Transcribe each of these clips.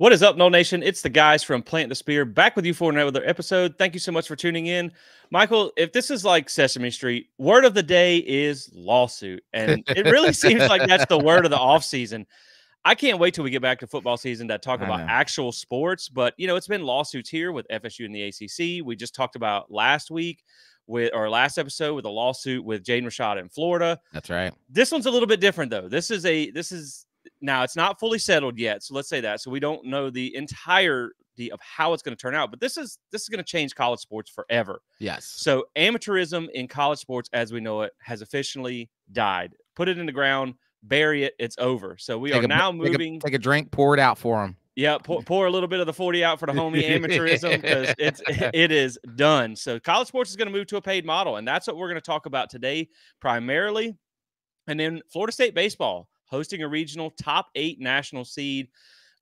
What is up, Noel Nation? It's the guys from Plant the Spear back with you for another episode. Thank you so much for tuning in. Michael, if this is like Sesame Street, word of the day is lawsuit. And it really seems like that's the word of the offseason. I can't wait till we get back to football season to talk about actual sports. But, it's been lawsuits here with FSU and the ACC. We just talked about last week with our last episode with a lawsuit with Jaden Rashada in Florida. That's right. This one's a little bit different, though. Now, it's not fully settled yet, so let's say that. So we don't know the entirety of how it's going to turn out, but this is going to change college sports forever. Yes. So amateurism in college sports, as we know it, has officially died. Put it in the ground, bury it, it's over. So we are now moving. Take a drink, pour it out for them. Yeah, pour a little bit of the 40 out for the homie amateurism because it is done. So college sports is going to move to a paid model, and that's what we're going to talk about today primarily. And then Florida State baseball, hosting a regional top 8 national seed.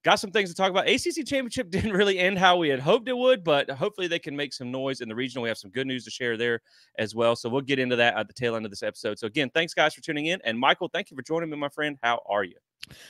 Got some things to talk about. ACC championship didn't really end how we had hoped it would, but hopefully they can make some noise in the regional. We have some good news to share there as well. So we'll get into that at the tail end of this episode. So again, thanks guys for tuning in. And Michael, thank you for joining me, my friend. How are you?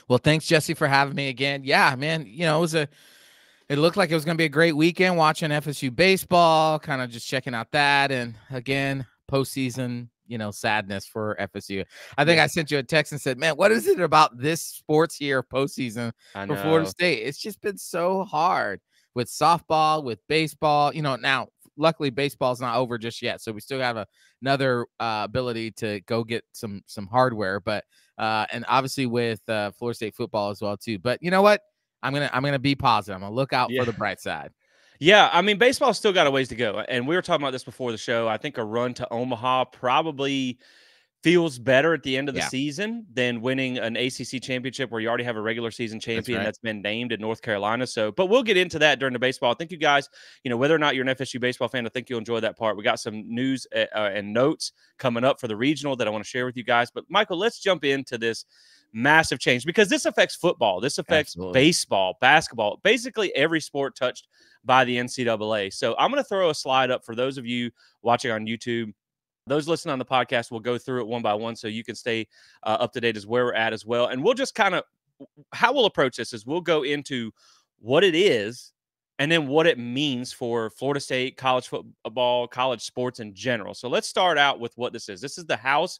Well, thanks, Jesse, for having me again. Yeah, man, it looked like it was going to be a great weekend watching FSU baseball, kind of just checking out that. And again, postseason, sadness for FSU. I think I sent you a text and said, man, what is it about this sports year postseason for Florida State? It's just been so hard with softball, with baseball. Now, luckily, baseball's not over just yet. So we still have another ability to go get some hardware. But and obviously with Florida State football as well, too. But you know what? I'm gonna be positive. I'm going to look out for the bright side. Yeah, I mean, baseball's still got a ways to go. And we were talking about this before the show. I think a run to Omaha probably feels better at the end of the season than winning an ACC championship where you already have a regular season champion that's been named in North Carolina. So, but we'll get into that during the baseball. I think you guys, whether or not you're an FSU baseball fan, I think you'll enjoy that part. We got some news and notes coming up for the regional that I want to share with you guys. But Michael, let's jump into this massive change because this affects football. This affects baseball, basketball, basically every sport touched by the NCAA. So I'm going to throw a slide up for those of you watching on YouTube. Those listening on the podcast will go through it one by one so you can stay up to date as where we're at as well. And we'll just kind of, how we'll approach this is we'll go into what it is and then what it means for Florida State, college football, college sports in general. So let's start out with what this is. This is the House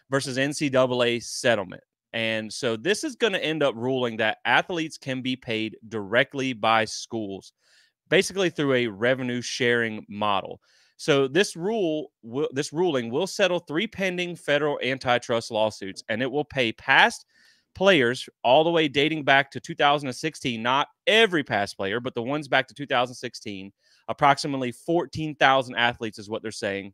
versus NCAA settlement. And so this is going to end up ruling that athletes can be paid directly by schools, basically through a revenue sharing model. So this ruling will settle 3 pending federal antitrust lawsuits, and it will pay past players all the way dating back to 2016, not every past player, but the ones back to 2016, approximately 14,000 athletes is what they're saying.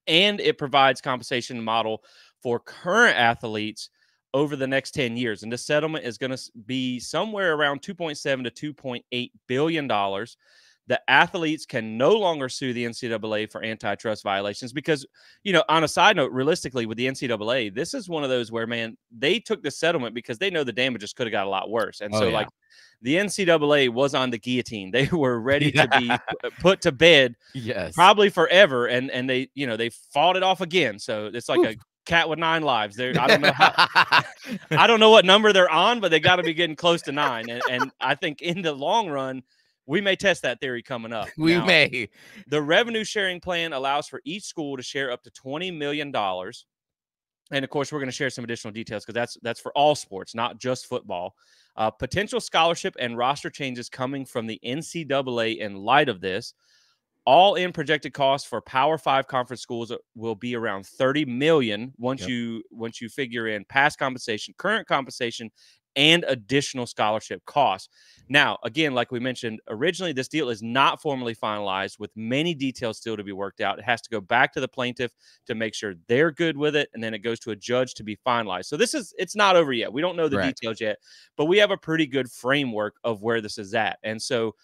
And it provides compensation model for current athletes over the next 10 years. And this settlement is going to be somewhere around $2.7 to $2.8 billion. The athletes can no longer sue the NCAA for antitrust violations because, on a side note, realistically with the NCAA, this is one of those where, man, they took the settlement because they know the damages could have got a lot worse. And like the NCAA was on the guillotine. They were ready to be put to bed probably forever. And they, they fought it off again. So it's like a cat with 9 lives. I don't know I don't know what number they're on, but they got to be getting close to 9. And I think in the long run, we may test that theory coming up. We may. The revenue sharing plan allows for each school to share up to $20 million. And of course, we're going to share some additional details because that's for all sports, not just football. Potential scholarship and roster changes coming from the NCAA in light of this. All in projected costs for Power 5 conference schools will be around $30 million once you figure in past compensation, current compensation, and additional scholarship costs. Now, again, like we mentioned originally, this deal is not formally finalized with many details still to be worked out. It has to go back to the plaintiff to make sure they're good with it, and then it goes to a judge to be finalized. So it's not over yet. We don't know the details yet, but we have a pretty good framework of where this is at. And so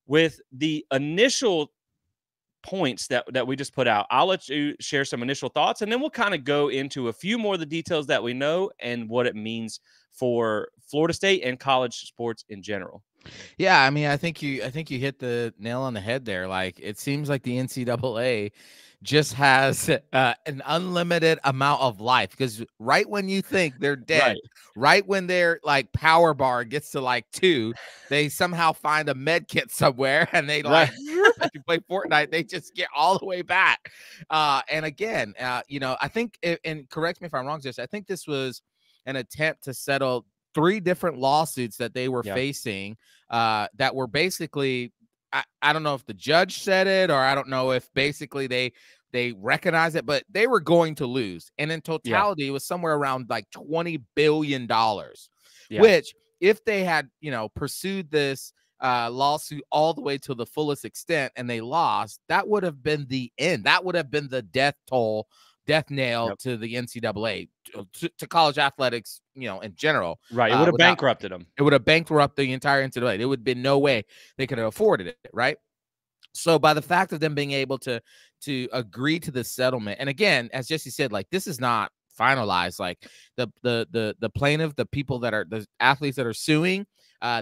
with the initial points that we just put out, I'll let you share some initial thoughts, and then we'll kind of go into a few more of the details that we know and what it means for Florida State and college sports in general. Yeah, I mean, I think you hit the nail on the head there. Like, it seems like the NCAA just has an unlimited amount of life, because right when you think they're dead, right when their like power bar gets to like 2, they somehow find a med kit somewhere, and they like if you play Fortnite, they just get all the way back. And again, I think, and correct me if I'm wrong, Jesse, I think this was an attempt to settle 3 different lawsuits that they were facing, that were basically, I don't know if the judge said it, or I don't know if basically they recognize it, but they were going to lose. And in totality, it was somewhere around like $20 billion, which if they had, pursued this lawsuit all the way to the fullest extent and they lost, that would have been the end. That would have been the death nail to the NCAA, to college athletics, in general. Right. It would have bankrupted them. It would have bankrupted the entire NCAA. There would have been no way they could have afforded it. Right. So by the fact of them being able to agree to the settlement, and again, as Jesse said, like, this is not finalized. Like the plaintiff, the people that are the athletes that are suing,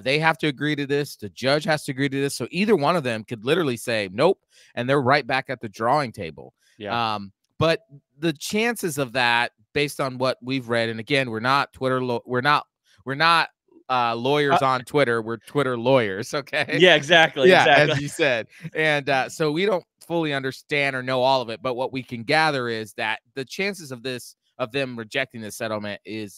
they have to agree to this. The judge has to agree to this. So either one of them could literally say nope, and they're right back at the drawing table. But the chances of that, based on what we've read, and again, we're not lawyers on Twitter. We're Twitter lawyers. Okay. Yeah, exactly. Yeah, exactly. as you said. And so we don't fully understand or know all of it. But what we can gather is that the chances of them rejecting the settlement it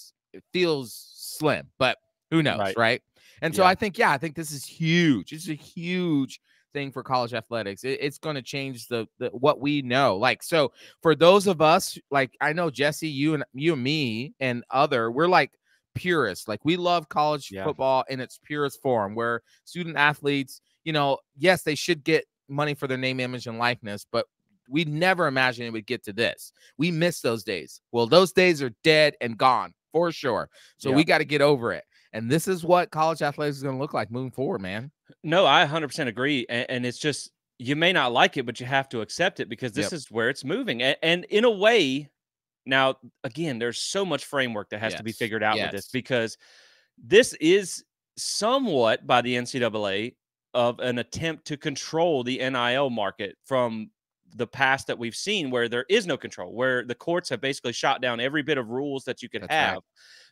feels slim, but who knows, right? And so I think this is huge. It's a huge thing for college athletics. It's going to change the what we know. Like, so for those of us, like, I know Jesse, you and me and we're like purists. Like, we love college football in its purest form, where student athletes, yes, they should get money for their name, image, and likeness, but we never imagined it would get to this. We miss those days. Well, those days are dead and gone for sure. So we got to get over it. And this is what college athletics is going to look like moving forward, man. No, I 100% agree. And it's just, you may not like it, but you have to accept it, because this is where it's moving. And in a way, now, again, there's so much framework that has to be figured out with this, because this is somewhat, by the NCAA, of an attempt to control the NIL market from the past that we've seen, where there is no control, where the courts have basically shot down every bit of rules that you could have. Right.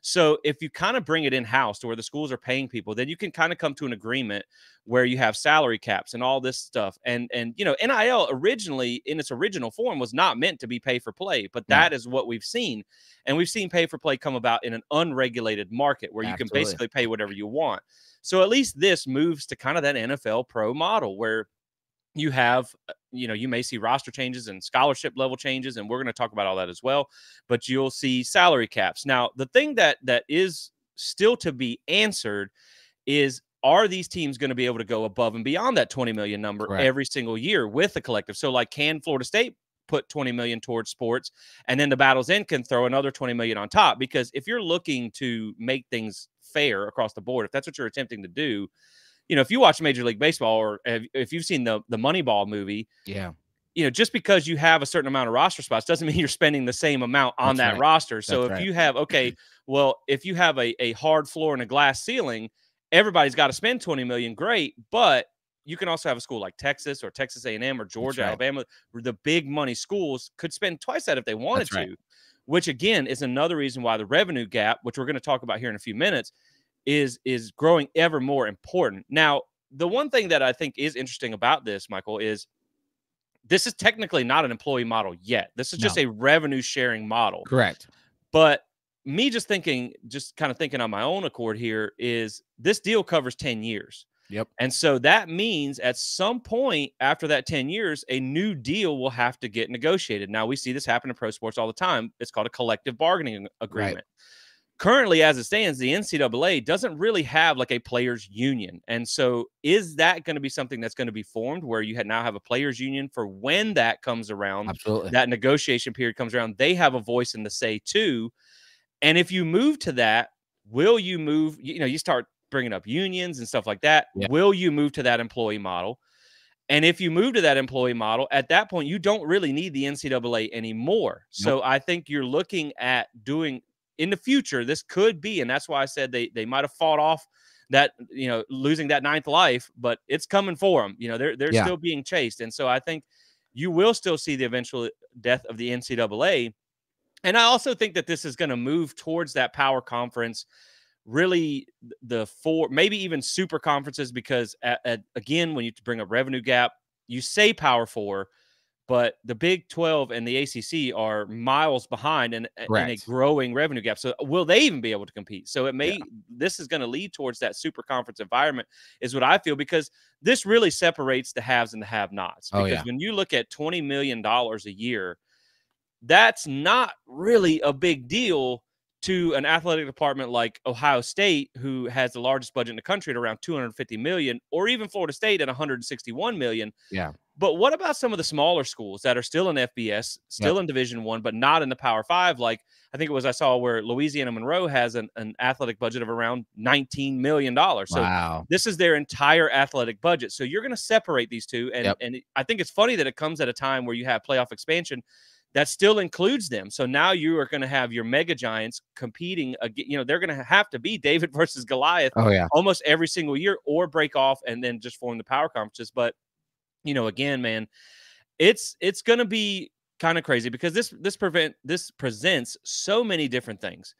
So if you kind of bring it in-house to where the schools are paying people, then you can kind of come to an agreement where you have salary caps and all this stuff. And NIL originally, in its original form, was not meant to be pay for play, but that is what we've seen. And we've seen pay for play come about in an unregulated market where you can basically pay whatever you want. So at least this moves to kind of that NFL pro model, where you have, you may see roster changes and scholarship level changes, and we're going to talk about all that as well, but you'll see salary caps. Now, the thing that is still to be answered is, are these teams going to be able to go above and beyond that 20 million number every single year with the collective? So, like, can Florida State put 20 million towards sports, and then the Battles End can throw another 20 million on top? Because if you're looking to make things fair across the board, if that's what you're attempting to do, if you watch Major League Baseball, or if you've seen the Moneyball movie, just because you have a certain amount of roster spots doesn't mean you're spending the same amount on that roster. So if you have, if you have a hard floor and a glass ceiling, everybody's got to spend 20 million. Great. But you can also have a school like Texas or Texas A&M or Georgia, Alabama, where the big money schools could spend twice that if they wanted to, which again is another reason why the revenue gap, which we're going to talk about here in a few minutes, is growing ever more important. Now, the one thing that I think is interesting about this, Michael, is this is technically not an employee model yet. This is just a revenue sharing model. Correct. But me just kind of thinking on my own accord here, is this deal covers 10 years. Yep. And so that means at some point after that 10 years, a new deal will have to get negotiated. Now, we see this happen in pro sports all the time. It's called a collective bargaining agreement. Right. Currently, as it stands, the NCAA doesn't really have like a players union. And so is that going to be something that's going to be formed, where you now have a players union for when that comes around? Absolutely. That negotiation period comes around, they have a voice in the say too. And if you move to that, will you move, you start bringing up unions and stuff like that. Yeah. Will you move to that employee model? And if you move to that employee model, at that point, you don't really need the NCAA anymore. Nope. So I think you're looking at doing, in the future, this could be, and that's why I said they might have fought off that, losing that ninth life, but it's coming for them. They're still being chased. And so I think you will still see the eventual death of the NCAA. And I also think that this is going to move towards that power conference, really the four, maybe even super conferences, because again, when you bring up revenue gap, you say Power Four, but the Big 12 and the ACC are miles behind in a growing revenue gap. So will they even be able to compete? So this is going to lead towards that super conference environment, is what I feel, because this really separates the haves and the have-nots. Because when you look at $20 million a year, that's not really a big deal to an athletic department like Ohio State, who has the largest budget in the country at around $250 million, or even Florida State at $161 million. Yeah. But what about some of the smaller schools that are still in FBS, still in Division I, but not in the Power Five? Like, I think it was, I saw where Louisiana Monroe has an athletic budget of around $19 million. So this is their entire athletic budget. So you're going to separate these two. And I think it's funny that it comes at a time where you have playoff expansion that still includes them. So now you are going to have your mega giants competing. They're going to have to be David versus Goliath almost every single year, or break off and then just form the power conferences. But again, man, it's going to be kind of crazy, because this presents so many different things.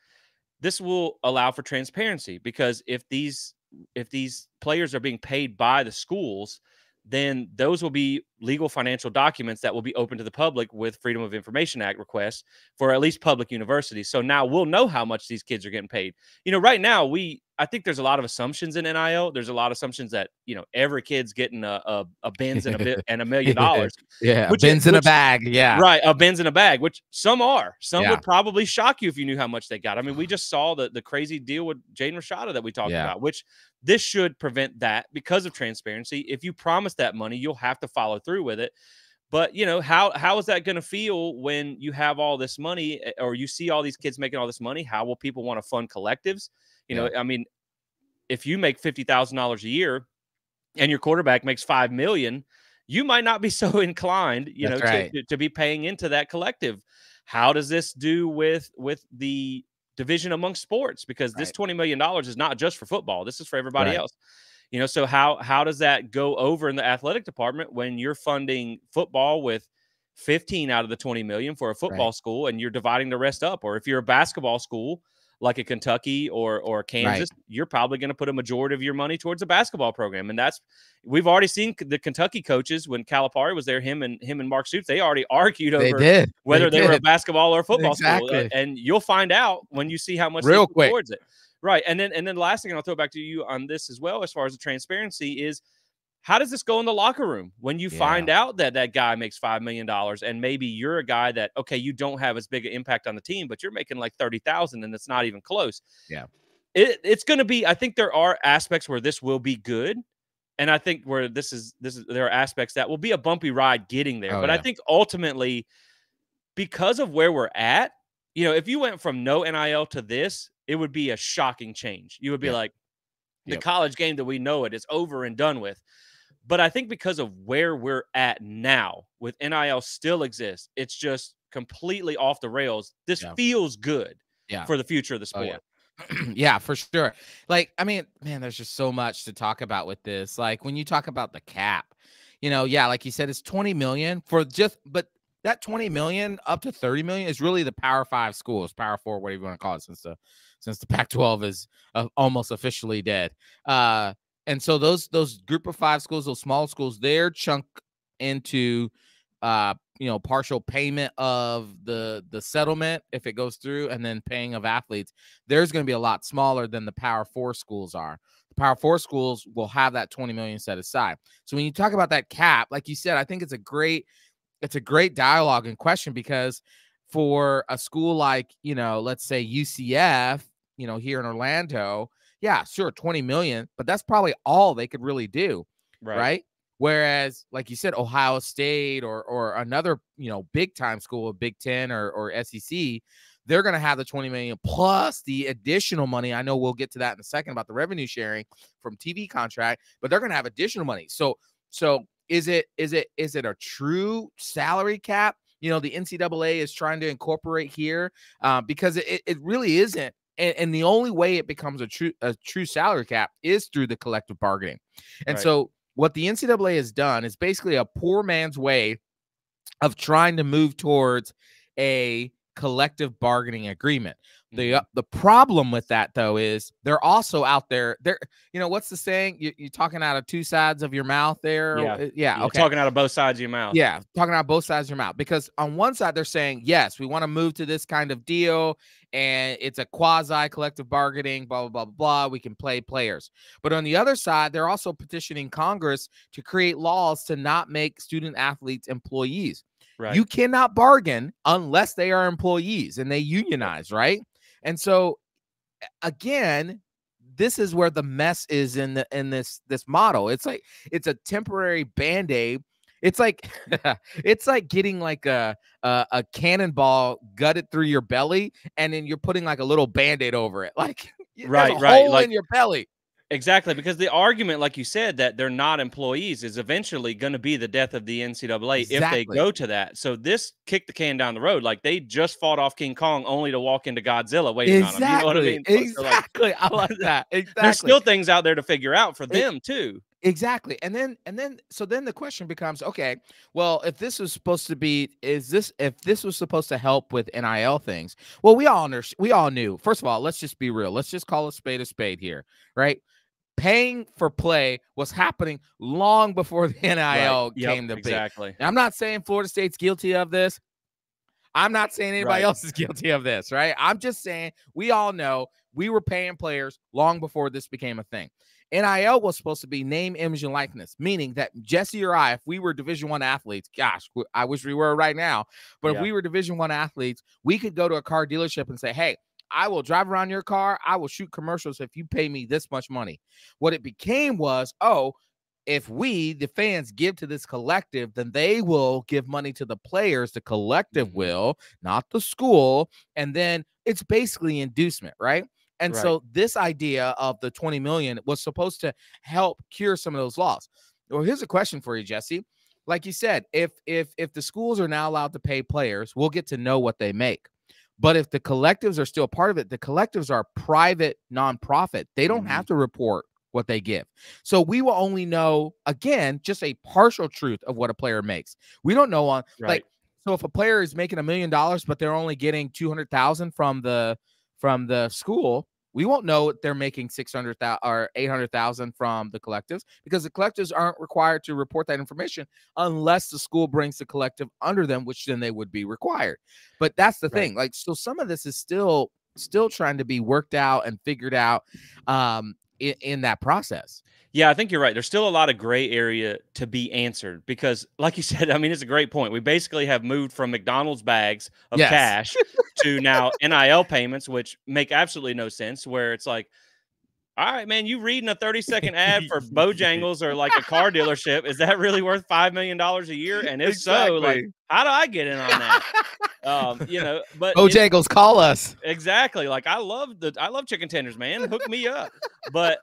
This will allow for transparency, because if these players are being paid by the schools, then those will be legal financial documents that will be open to the public with Freedom of Information Act requests for at least public universities. So now we'll know how much these kids are getting paid. Right now I think there's a lot of assumptions in NIL. There's a lot of assumptions that, every kid's getting a Benz and $1 million. Yeah. Benz in a bag. Yeah. Right. A Benz in a bag, which some are. Some would probably shock you if you knew how much they got. I mean, we just saw the crazy deal with Jaden Rashada that we talked about, which this should prevent that because of transparency. If you promise that money, you'll have to follow through with it. But, how is that going to feel when you have all this money, or you see all these kids making all this money? How will people want to fund collectives? I mean, if you make $50,000 a year and your quarterback makes $5 million, you might not be so inclined, to be paying into that collective. How does this do with the division among sports? Because this $20 million is not just for football. This is for everybody else. So how does that go over in the athletic department when you're funding football with 15 out of the 20 million for a football school, and you're dividing the rest up? Or if you're a basketball school like a Kentucky or Kansas, you're probably going to put a majority of your money towards a basketball program. And we've already seen the Kentucky coaches, when Calipari was there, him and Mark Stoops, they already argued over whether they were a basketball or a football school. And you'll find out when you see how much real quick towards it. Right. And then the last thing, and I'll throw it back to you on this as well, as far as the transparency, is how does this go in the locker room when you find out that guy makes $5 million, and maybe you're a guy that, okay, you don't have as big an impact on the team, but you're making like 30,000 and it's not even close. Yeah. It's going to be, I think there are aspects where this will be good. And I think where there are aspects that will be a bumpy ride getting there. But I think ultimately, because of where we're at, if you went from no NIL to this, it would be a shocking change. You would be like, the college game that we know it is over and done with. But I think because of where we're at now, with NIL still exists, it's just completely off the rails. This feels good for the future of the sport. Yeah, for sure. Like, I mean, man, there's just so much to talk about with this. Like, when you talk about the cap, like you said, it's 20 million but that 20 million up to 30 million is really the Power 5 schools, Power 4, whatever you want to call it, since the Pac-12 is almost officially dead. And so those group of 5 schools, those small schools, they're chunked into partial payment of the settlement if it goes through, and then paying of athletes. There's going to be a lot smaller than the Power 4 schools are. The Power 4 schools will have that 20 million set aside. So when you talk about that cap, like you said, I think it's a great dialogue and question, because for a school like, let's say UCF, here in Orlando, yeah, sure, 20 million, but that's probably all they could really do. Right. Whereas, like you said, Ohio State or another, big time school, Big Ten or SEC, they're going to have the 20 million plus the additional money. I know we'll get to that in a second about the revenue sharing from TV contract, but they're going to have additional money. So is it a true salary cap? The NCAA is trying to incorporate here, because it really isn't. And the only way it becomes a true salary cap is through the collective bargaining. And so what the NCAA has done is basically a poor man's way of trying to move towards a collective bargaining agreement. The problem with that, though, is they're also out there. They're, what's the saying? You're talking out of two sides of your mouth there. Yeah. Yeah. You're Okay. talking out of both sides of your mouth. Yeah. Talking out both sides of your mouth, because on one side, they're saying, yes, we want to move to this kind of deal, and it's a quasi collective bargaining, blah, blah, blah, blah, blah. We can play players. But on the other side, they're also petitioning Congress to create laws to not make student athletes employees. Right. You cannot bargain unless they are employees and they unionize, right? And so, again, this is where the mess is in this model. It's like it's a temporary Band-Aid. It's like it's like getting like a cannonball gutted through your belly, and then you're putting like a little Band-Aid over it. Like there's a hole in your belly. Exactly, because the argument, like you said, that they're not employees is eventually going to be the death of the NCAA if they go to that. So this kicked the can down the road. Like they just fought off King Kong only to walk into Godzilla waiting on him. You know what I mean? Exactly. I like that. Exactly. There's still things out there to figure out for them too. Exactly. And then the question becomes, okay, well, if this was supposed to be, if this was supposed to help with NIL things, well, we all knew. First of all, let's just be real. Let's just call a spade here, right? Paying for play was happening long before the NIL came to be. Exactly. Now, I'm not saying Florida State's guilty of this. I'm not saying anybody else is guilty of this, right? I'm just saying we all know we were paying players long before this became a thing. NIL was supposed to be name, image, and likeness, meaning that Jesse or I, if we were Division I athletes, gosh, I wish we were right now, but if we were Division I athletes, we could go to a car dealership and say, hey, I will drive around your car. I will shoot commercials if you pay me this much money. What it became was, if we, the fans, give to this collective, then they will give money to the players. The collective will, not the school. And then it's basically inducement, right? And so this idea of the 20 million was supposed to help cure some of those laws. Well, here's a question for you, Jesse. Like you said, if the schools are now allowed to pay players, we'll get to know what they make. But if the collectives are still part of it, the collectives are private nonprofit. They don't have to report what they give. So we will only know, again, just a partial truth of what a player makes. We don't know on so if a player is making $1 million, but they're only getting 200,000 from the school, we won't know they're making 600,000 or 800,000 from the collectives, because the collectives aren't required to report that information unless the school brings the collective under them, which then they would be required. But that's the thing. Like, so some of this is still trying to be worked out and figured out in that process. Yeah, I think you're right. There's still a lot of gray area to be answered because, like you said, I mean, it's a great point. We basically have moved from McDonald's bags of cash to now NIL payments, which make absolutely no sense, where it's like, all right, man, you reading a 30-second ad for Bojangles or like a car dealership, is that really worth $5 million a year? And if so, like, how do I get in on that? But Bojangles, call us. Exactly. Like I love chicken tenders, man. Hook me up. But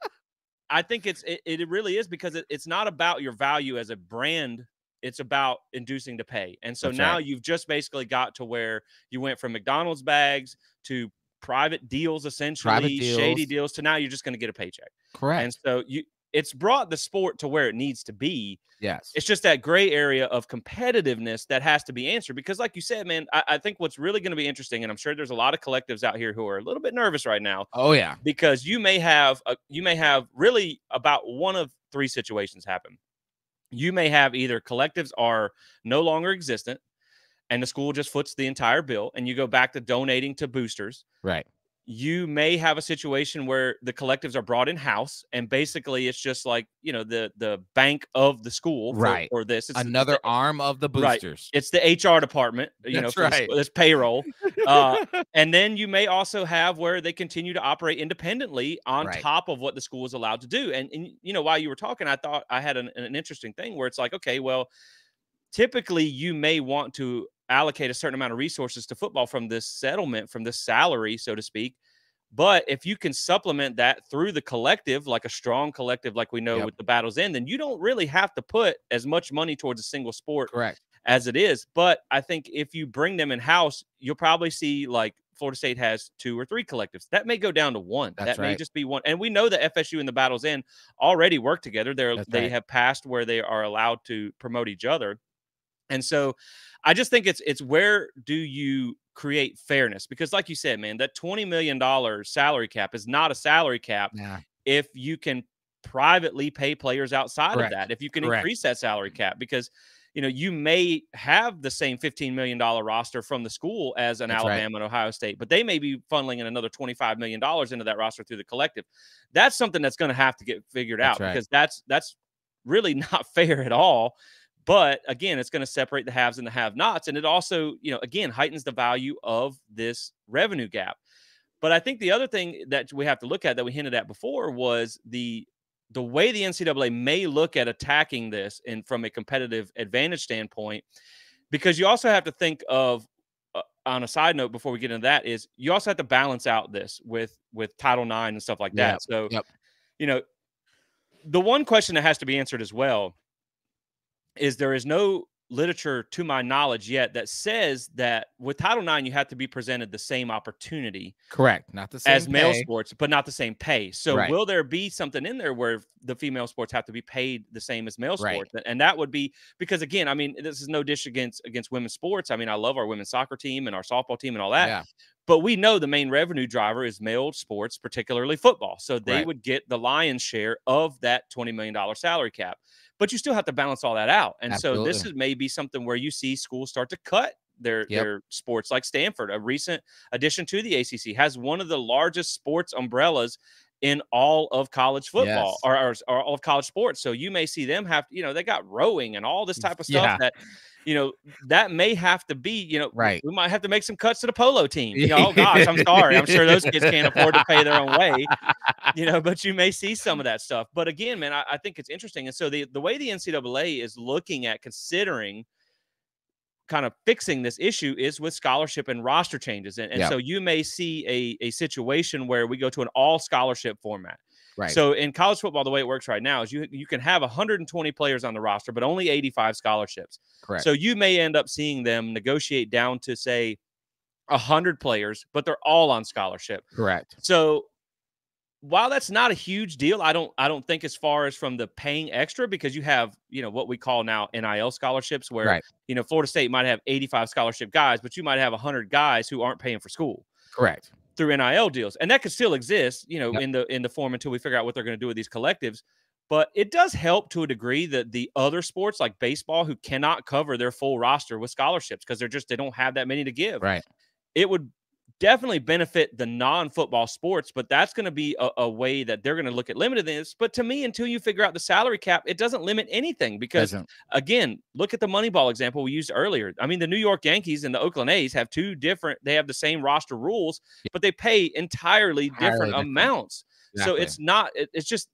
I think it really is, because it's not about your value as a brand. It's about inducing to pay. And so now you've just basically got to where you went from McDonald's bags to private deals, essentially shady deals, to now you're just going to get a paycheck. Correct. And so it's brought the sport to where it needs to be. Yes. It's just that gray area of competitiveness that has to be answered, because like you said, man, I think what's really going to be interesting, and I'm sure there's a lot of collectives out here who are a little bit nervous right now. Oh yeah. Because you may have really about one of three situations happen. You may have either collectives are no longer existent and the school just foots the entire bill and you go back to donating to boosters. Right. You may have a situation where the collectives are brought in house and basically it's just like, the bank of the school for this. It's another arm of the boosters. It's the HR department, this payroll. And then you may also have where they continue to operate independently on top of what the school is allowed to do. And while you were talking, I thought I had an interesting thing where it's like, okay, well, typically you may want to allocate a certain amount of resources to football from this settlement, from this salary, so to speak. But if you can supplement that through the collective, like a strong collective, like we know with the Battle's End, then you don't really have to put as much money towards a single sport as it is. But I think if you bring them in house, you'll probably see like Florida State has 2 or 3 collectives. That may go down to 1. That may just be 1. And we know that FSU and the Battle's End already work together. They have passed where they are allowed to promote each other. And so I just think it's where do you create fairness? Because like you said, man, that $20 million salary cap is not a salary cap if you can privately pay players outside of that, if you can increase that salary cap, because you may have the same $15 million roster from the school as an Alabama and Ohio State, but they may be funneling in another $25 million into that roster through the collective. That's something that's going to have to get figured out, because that's really not fair at all. But again, it's going to separate the haves and the have-nots. And it also, again, heightens the value of this revenue gap. But I think the other thing that we have to look at that we hinted at before was the way the NCAA may look at attacking this and from a competitive advantage standpoint, because you also have to think of, on a side note before we get into that, is you also have to balance out this with Title IX and stuff like that. So, the one question that has to be answered as well is there is no literature to my knowledge yet that says that with Title IX, you have to be presented the same opportunity. Not the same as male sports, but not the same pay. So will there be something in there where the female sports have to be paid the same as male sports? And that would be, because again, I mean, this is no dish against women's sports. I mean, I love our women's soccer team and our softball team and all that. But we know the main revenue driver is male sports, particularly football. So they would get the lion's share of that $20 million salary cap. But you still have to balance all that out. And so this is maybe something where you see schools start to cut their sports, like Stanford, a recent addition to the ACC, has one of the largest sports umbrellas in all of college football or all of college sports. So you may see them have, they got rowing and all this type of stuff that, that may have to be, we might have to make some cuts to the polo team. Oh gosh, I'm sorry. I'm sure those kids can't afford to pay their own way, but you may see some of that stuff. But again, man, I think it's interesting. And so the way the NCAA is looking at considering kind of fixing this issue is with scholarship and roster changes. And so you may see a situation where we go to an all scholarship format. So in college football, the way it works right now is you can have 120 players on the roster, but only 85 scholarships. So you may end up seeing them negotiate down to, say, 100 players, but they're all on scholarship. So while that's not a huge deal, I don't think as far as from the paying extra, because you have, what we call now NIL scholarships, where, Florida State might have 85 scholarship guys, but you might have 100 guys who aren't paying for school. Through NIL deals. And that could still exist, in the form until we figure out what they're going to do with these collectives. But it does help to a degree that the other sports like baseball, who cannot cover their full roster with scholarships because they don't have that many to give. It would definitely benefit the non-football sports, but that's going to be a way that they're going to look at limiting this. But to me, until you figure out the salary cap, it doesn't limit anything, because again, look at the Moneyball example we used earlier. I mean, the New York Yankees and the Oakland A's have they have the same roster rules, but they pay entirely different amounts. So it's just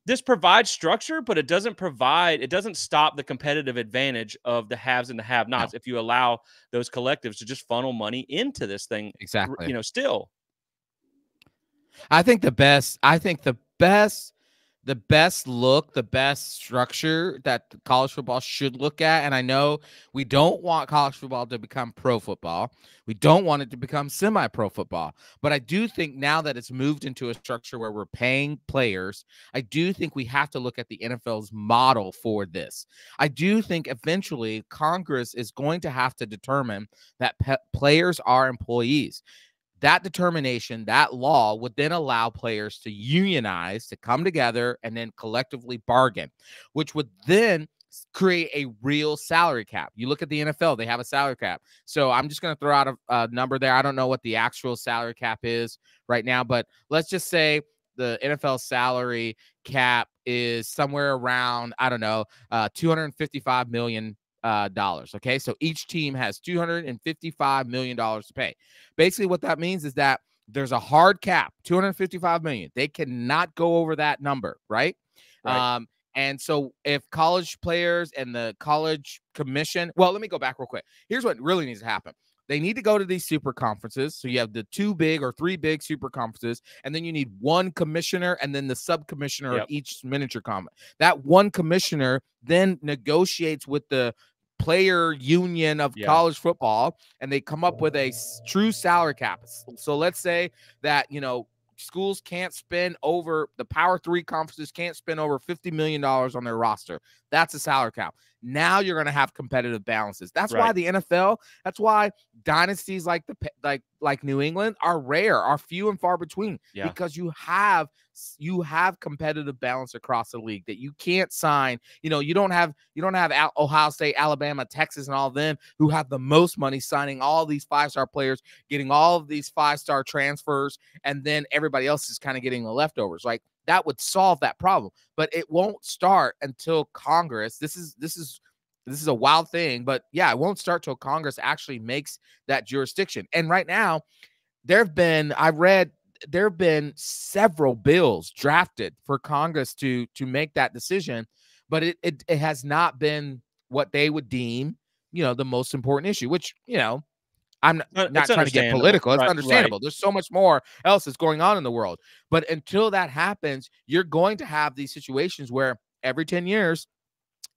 this provides structure, but it doesn't stop the competitive advantage of the haves and the have-nots if you allow those collectives to just funnel money into this thing. Still. I think the best structure that college football should look at, and I know we don't want college football to become pro football. We don't want it to become semi-pro football. But I do think now that it's moved into a structure where we're paying players, I do think we have to look at the NFL's model for this. I do think eventually Congress is going to have to determine that players are employees. That determination, that law would then allow players to unionize, to come together, and then collectively bargain, which would then create a real salary cap. You look at the NFL, they have a salary cap. So I'm just going to throw out a number there. I don't know what the actual salary cap is right now, but let's just say the NFL salary cap is somewhere around, I don't know, $255 million. Okay, so each team has $255 million to pay. Basically, what that means is that there's a hard cap, $255 million. They cannot go over that number, right? And so if college players and the college commission, well, let me go back real quick. Here's what really needs to happen. They need to go to these super conferences. So you have the 2 big or 3 big super conferences, and then you need one commissioner and then the sub-commissioner of each miniature conference. That one commissioner then negotiates with the player union of college football, and they come up with a true salary cap. So let's say that, schools can't spend over the Power 3 conferences can't spend over $50 million on their roster. That's a salary cap. Now you're going to have competitive balances. That's why the NFL, that's why dynasties like New England are rare, are few and far between, because you have competitive balance across the league that you can't sign. You don't have Ohio State, Alabama, Texas, and all of them who have the most money signing all these 5-star players, getting all of these 5-star transfers, and then everybody else is kind of getting the leftovers. Like, that would solve that problem, but it won't start until Congress. This is a wild thing, but yeah, it won't start till Congress actually makes that jurisdiction. And right now, there have been several bills drafted for Congress to make that decision, but it has not been what they would deem, the most important issue, which, I'm not trying to get political. It's understandable. Right. There's so much more else that's going on in the world. But until that happens, you're going to have these situations where every 10 years,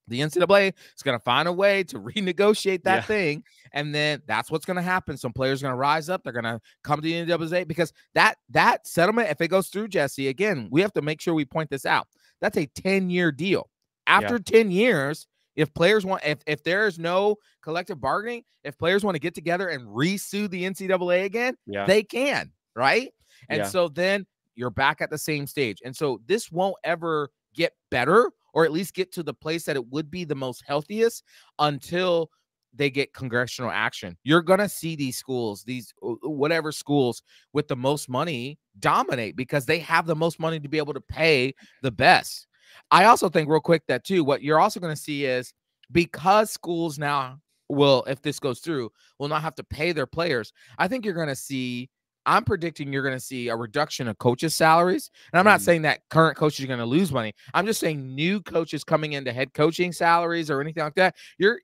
the NCAA is going to find a way to renegotiate that thing. And then that's what's going to happen. Some players are going to rise up. They're going to come to the NCAA because that settlement, if it goes through, Jesse, again, we have to make sure we point this out. That's a 10-year deal. After 10 years, if players want, if there is no collective bargaining, if players want to get together and re-sue the NCAA again, they can, right? And so then you're back at the same stage. And so this won't ever get better, or at least get to the place that it would be the most healthiest, until they get congressional action. You're going to see these schools, these whatever schools with the most money dominate because they have the most money to be able to pay the best. I also think real quick that too, what you're also going to see is, because schools now will, if this goes through, will not have to pay their players, I think you're going to see, I'm predicting you're going to see a reduction of coaches' salaries. And I'm not saying that current coaches are going to lose money. I'm just saying new coaches coming into head coaching salaries or anything like that. You're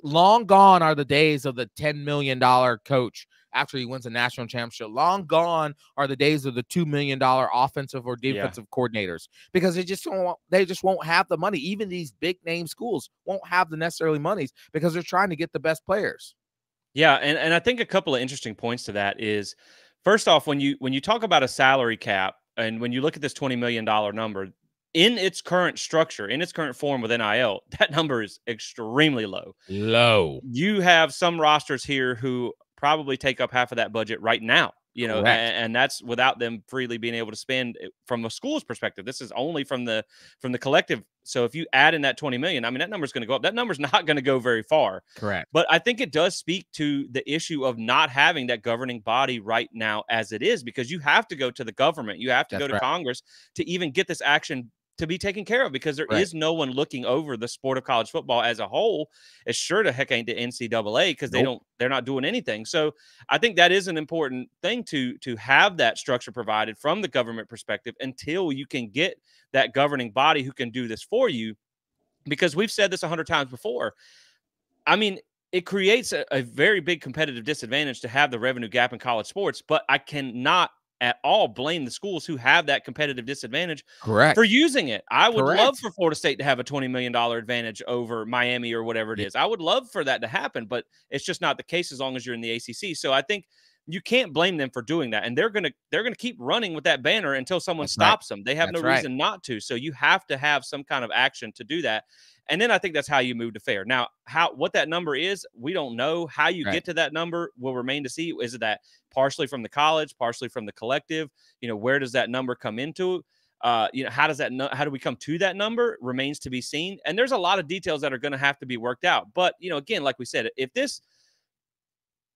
long gone are the days of the $10 million coach after he wins a national championship. Long gone are the days of the $2 million offensive or defensive coordinators, because they just won't have the money. Even these big name schools won't have the necessarily monies because they're trying to get the best players. Yeah, and I think a couple of interesting points to that is, first off, when you talk about a salary cap, and when you look at this $20 million number, in its current structure, in its current form with NIL, that number is extremely low. You have some rosters here who probably take up half of that budget right now, and that's without them freely being able to spend from a school's perspective. This is only from the collective. So if you add in that 20 million, I mean, that number's going to go up. That number's not going to go very far. Correct. But I think it does speak to the issue of not having that governing body right now as it is, because you have to go to the government. You have to go to Congress to even get this action to be taken care of, because there is no one looking over the sport of college football as a whole. It's sure to heck ain't the NCAA, because they're not doing anything. So I think that is an important thing to have that structure provided from the government perspective until you can get that governing body who can do this for you. Because we've said this 100 times before. I mean, it creates a very big competitive disadvantage to have the revenue gap in college sports, but I cannot at all blame the schools who have that competitive disadvantage for using it. I would love for Florida State to have a $20 million advantage over Miami or whatever it is. I would love for that to happen, but it's just not the case as long as you're in the ACC. So I think you can't blame them for doing that. And they're going to keep running with that banner until someone stops them. They have no reason not to. So you have to have some kind of action to do that. And then I think that's how you move to fair. Now, what that number is, we don't know. How you get to that number will remain to see. Is it that partially from the college, partially from the collective? Where does that number come into? How do we come to that number? Remains to be seen. And there's a lot of details that are going to have to be worked out. But, again, like we said,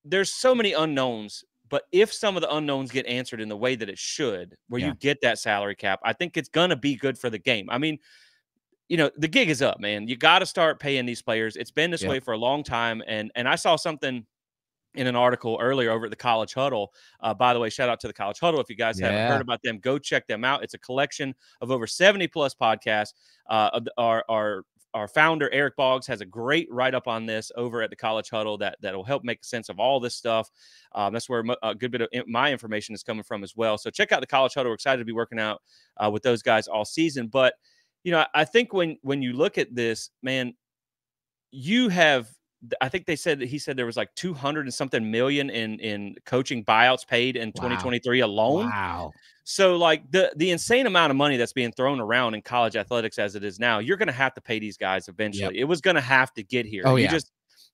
there's so many unknowns, but if some of the unknowns get answered in the way that it should, where you get that salary cap, I think it's going to be good for the game. I mean, the gig is up, man. You got to start paying these players. It's been this way for a long time. And I saw something in an article earlier over at the College Huddle. By the way, shout out to the College Huddle. If you guys haven't heard about them, go check them out. It's a collection of over 70 plus podcasts. Our founder, Eric Boggs, has a great write-up on this over at the College Huddle that'll help make sense of all this stuff. That's where a good bit of my information is coming from as well. So check out the College Huddle. We're excited to be working out with those guys all season. But, I think when you look at this, man, you have I think he said there was like 200 and something million in coaching buyouts paid in 2023 alone. Wow. So like the insane amount of money that's being thrown around in college athletics as it is now, you're going to have to pay these guys eventually. It was going to have to get here. Oh,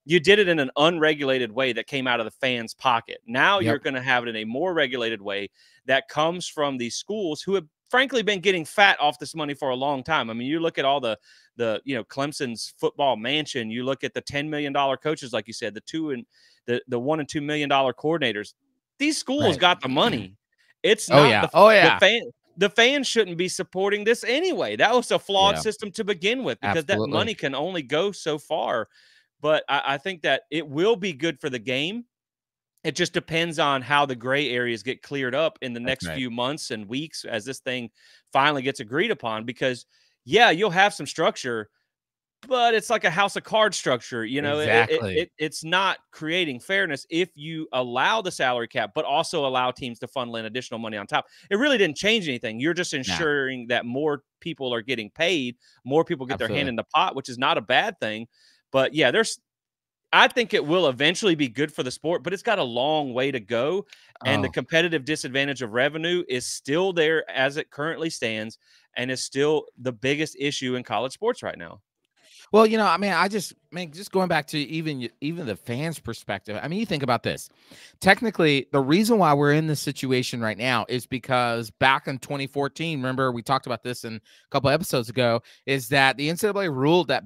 You did it in an unregulated way that came out of the fans' pocket. Now you're going to have it in a more regulated way that comes from these schools who have frankly been getting fat off this money for a long time. I mean, you look at all the Clemson's football mansion, you look at the $10 million coaches, like you said, the $1 and $2 million coordinators. These schools got the money. It's not the fans shouldn't be supporting this anyway. That was a flawed system to begin with, because that money can only go so far. But I think that it will be good for the game. It just depends on how the gray areas get cleared up in the next few months and weeks as this thing finally gets agreed upon. Because, yeah, you'll have some structure, but it's like a house of cards structure. You know, it's not creating fairness if you allow the salary cap, but also allow teams to funnel in additional money on top. It really didn't change anything. You're just ensuring that more people are getting paid, more people get their hand in the pot, which is not a bad thing. But yeah, I think it will eventually be good for the sport, but it's got a long way to go. And the competitive disadvantage of revenue is still there as it currently stands, and is still the biggest issue in college sports right now. Well, you know, I mean, just going back to even the fans' perspective. I mean, you think about this. Technically, the reason why we're in this situation right now is because back in 2014, remember we talked about this in a couple episodes ago, is that the NCAA ruled that,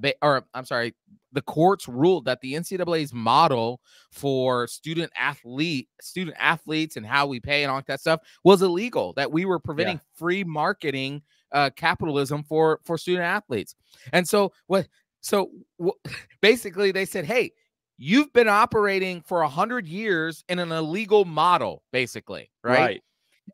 the courts ruled that the NCAA's model for student athletes and how we pay and all that stuff was illegal, that we were preventing free marketing capitalism for student athletes. And so basically they said, hey, you've been operating for 100 years in an illegal model, basically, right?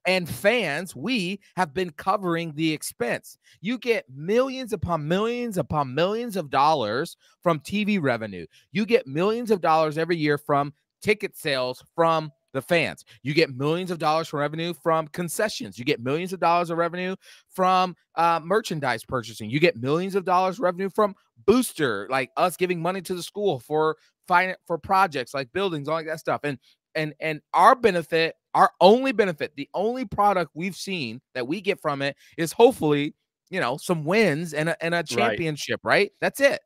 And fans, we have been covering the expense. You get millions upon millions upon millions of dollars from TV revenue. You get millions of dollars every year from ticket sales from the fans. You get millions of dollars from revenue from concessions. You get millions of dollars of revenue from merchandise purchasing. You get millions of dollars revenue from booster, like us giving money to the school for projects like buildings, all that stuff. And our benefit, our only benefit, the only product we've seen that we get from it is hopefully, you know, some wins and a championship, right? That's it.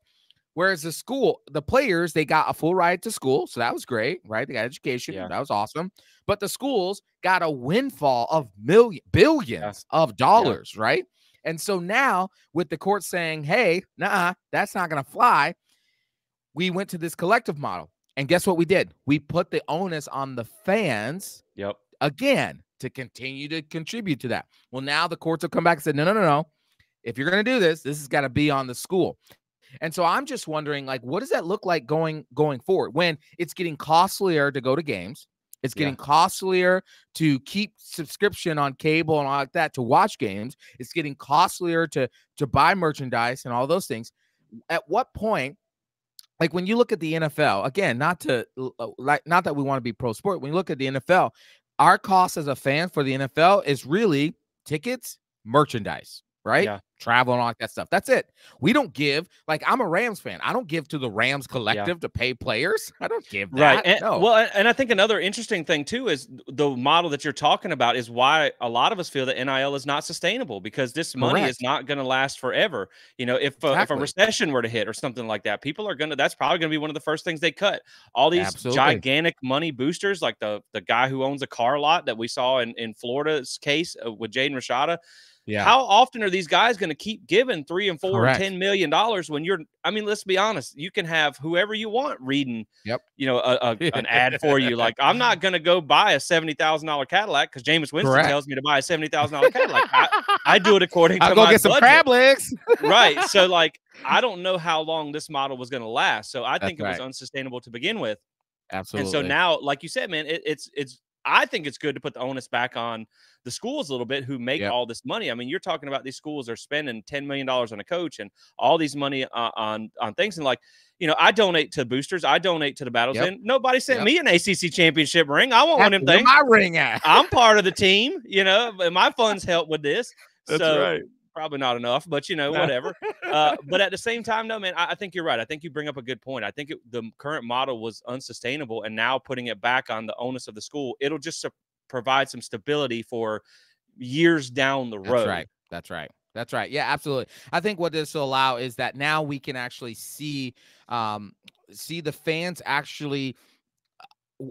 Whereas the school, the players, they got a full ride to school. So that was great, right? They got education. That was awesome. But the schools got a windfall of billions of dollars, right? And so now with the court saying, hey, nah, that's not going to fly, we went to this collective model. And guess what we did? We put the onus on the fans again to continue to contribute to that. Well, now the courts have come back and said, no. If you're going to do this, this has got to be on the school. And so I'm just wondering, like, what does that look like going forward when it's getting costlier to go to games? It's getting costlier to keep subscription on cable and all like that to watch games. It's getting costlier to buy merchandise and all those things. At what point, like when you look at the NFL, again, not that we want to be pro sport. When you look at the NFL, our cost as a fan for the NFL is really tickets, merchandise, right? Travel and all that stuff. That's it. We don't give, like, I'm a Rams fan. I don't give to the Rams collective to pay players. I don't give that. And, well, and I think another interesting thing too is the model that you're talking about is why a lot of us feel that NIL is not sustainable, because this money is not going to last forever. You know, if a recession were to hit or something like that, people are that's probably going to be one of the first things they cut. All these gigantic money boosters, like the guy who owns a car lot that we saw in Florida's case with Jaden Rashada. How often are these guys going to keep giving $3 and $4 and $10 million when you're, I mean, let's be honest, you can have whoever you want reading, you know, an ad for you. Like, I'm not going to go buy a $70,000 Cadillac because Jameis Winston tells me to buy a $70,000 Cadillac. I do it according to my budget. I'll go get some crab legs. Right. So, like, I don't know how long this model was going to last. So I think it was unsustainable to begin with. Absolutely. And so now, like you said, man, I think it's good to put the onus back on the schools a little bit who make all this money. I mean, you're talking about these schools are spending $10 million on a coach and all these money on things. And, like, you know, I donate to boosters. I donate to the battles. And nobody sent me an ACC championship ring. I want one of them things. My ring at? I'm part of the team, you know, and my funds help with this. That's right. probably not enough, but whatever. But at the same time, no, man, I think you're right. I think you bring up a good point. I think the current model was unsustainable, and now putting it back on the onus of the school, it'll just provide some stability for years down the road. That's right. That's right. That's right. Yeah, absolutely. I think what this will allow is that now we can actually see the fans actually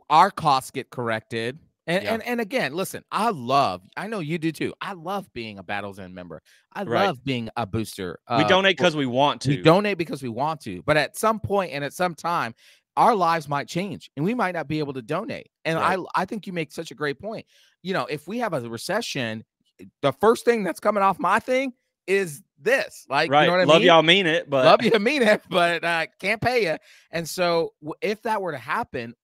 our costs get corrected. And again, listen, I know you do too. I love being a Battles End member. I love being a booster. We donate because we want to. We donate because we want to. But at some point and at some time, our lives might change and we might not be able to donate. And I think you make such a great point. If we have a recession, the first thing that's coming off my thing is this. Like, you know what I mean? Love y'all mean it, but love you to mean it, but can't pay you. And so if that were to happen,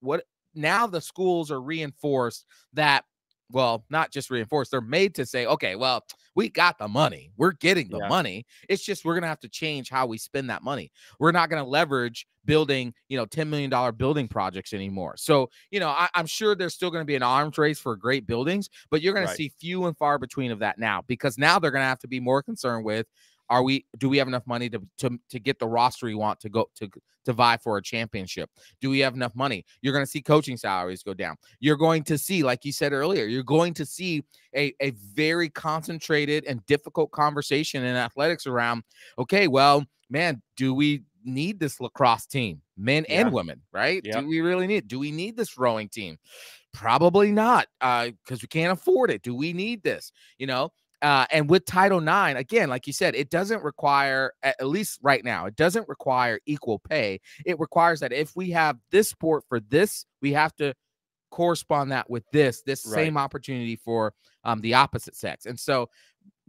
now the schools are reinforced that, well, not just reinforced, they're made to say, okay, well, we got the money. We're getting the money. It's just we're going to have to change how we spend that money. We're not going to leverage building, $10 million building projects anymore. So, I'm sure there's still going to be an arms race for great buildings, but you're going to see few and far between of that now, because now they're going to have to be more concerned with, do we have enough money to get the roster we want to go to vie for a championship? Do we have enough money? You're going to see coaching salaries go down. You're going to see, like you said earlier, you're going to see a very concentrated and difficult conversation in athletics around, okay, well, man, do we need this lacrosse team, men and women, right? Yep. Do we really do we need this rowing team? Probably not, because we can't afford it. Do we need this? And with Title IX, again, like you said, it doesn't require, at least right now, it doesn't require equal pay. It requires that if we have this sport for this, we have to correspond that with this same opportunity for the opposite sex. And so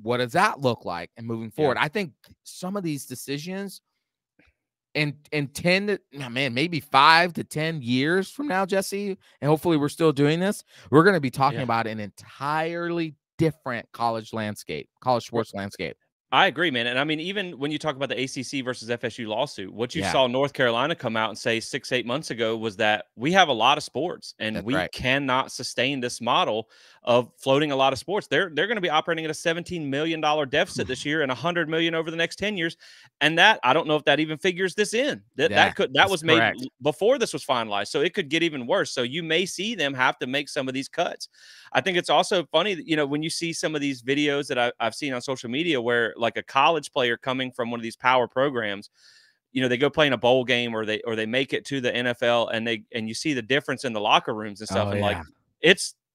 what does that look like? And moving forward, I think some of these decisions in 10 maybe 5 to 10 years from now, Jesse, and hopefully we're still doing this, we're going to be talking about an entirely different college sports landscape. I agree, man. And I mean, even when you talk about the ACC versus FSU lawsuit, what you saw North Carolina come out and say 6-8 months ago was that we have a lot of sports and we cannot sustain this model of floating a lot of sports. They're going to be operating at a $17 million deficit this year and $100 million over the next 10 years. And that, I don't know if that even figures this in. That was made before this was finalized. So it could get even worse. So you may see them have to make some of these cuts. I think it's also funny that, when you see some of these videos that I've seen on social media where like a college player coming from one of these power programs, they go play in a bowl game or they make it to the NFL and you see the difference in the locker rooms and stuff. Like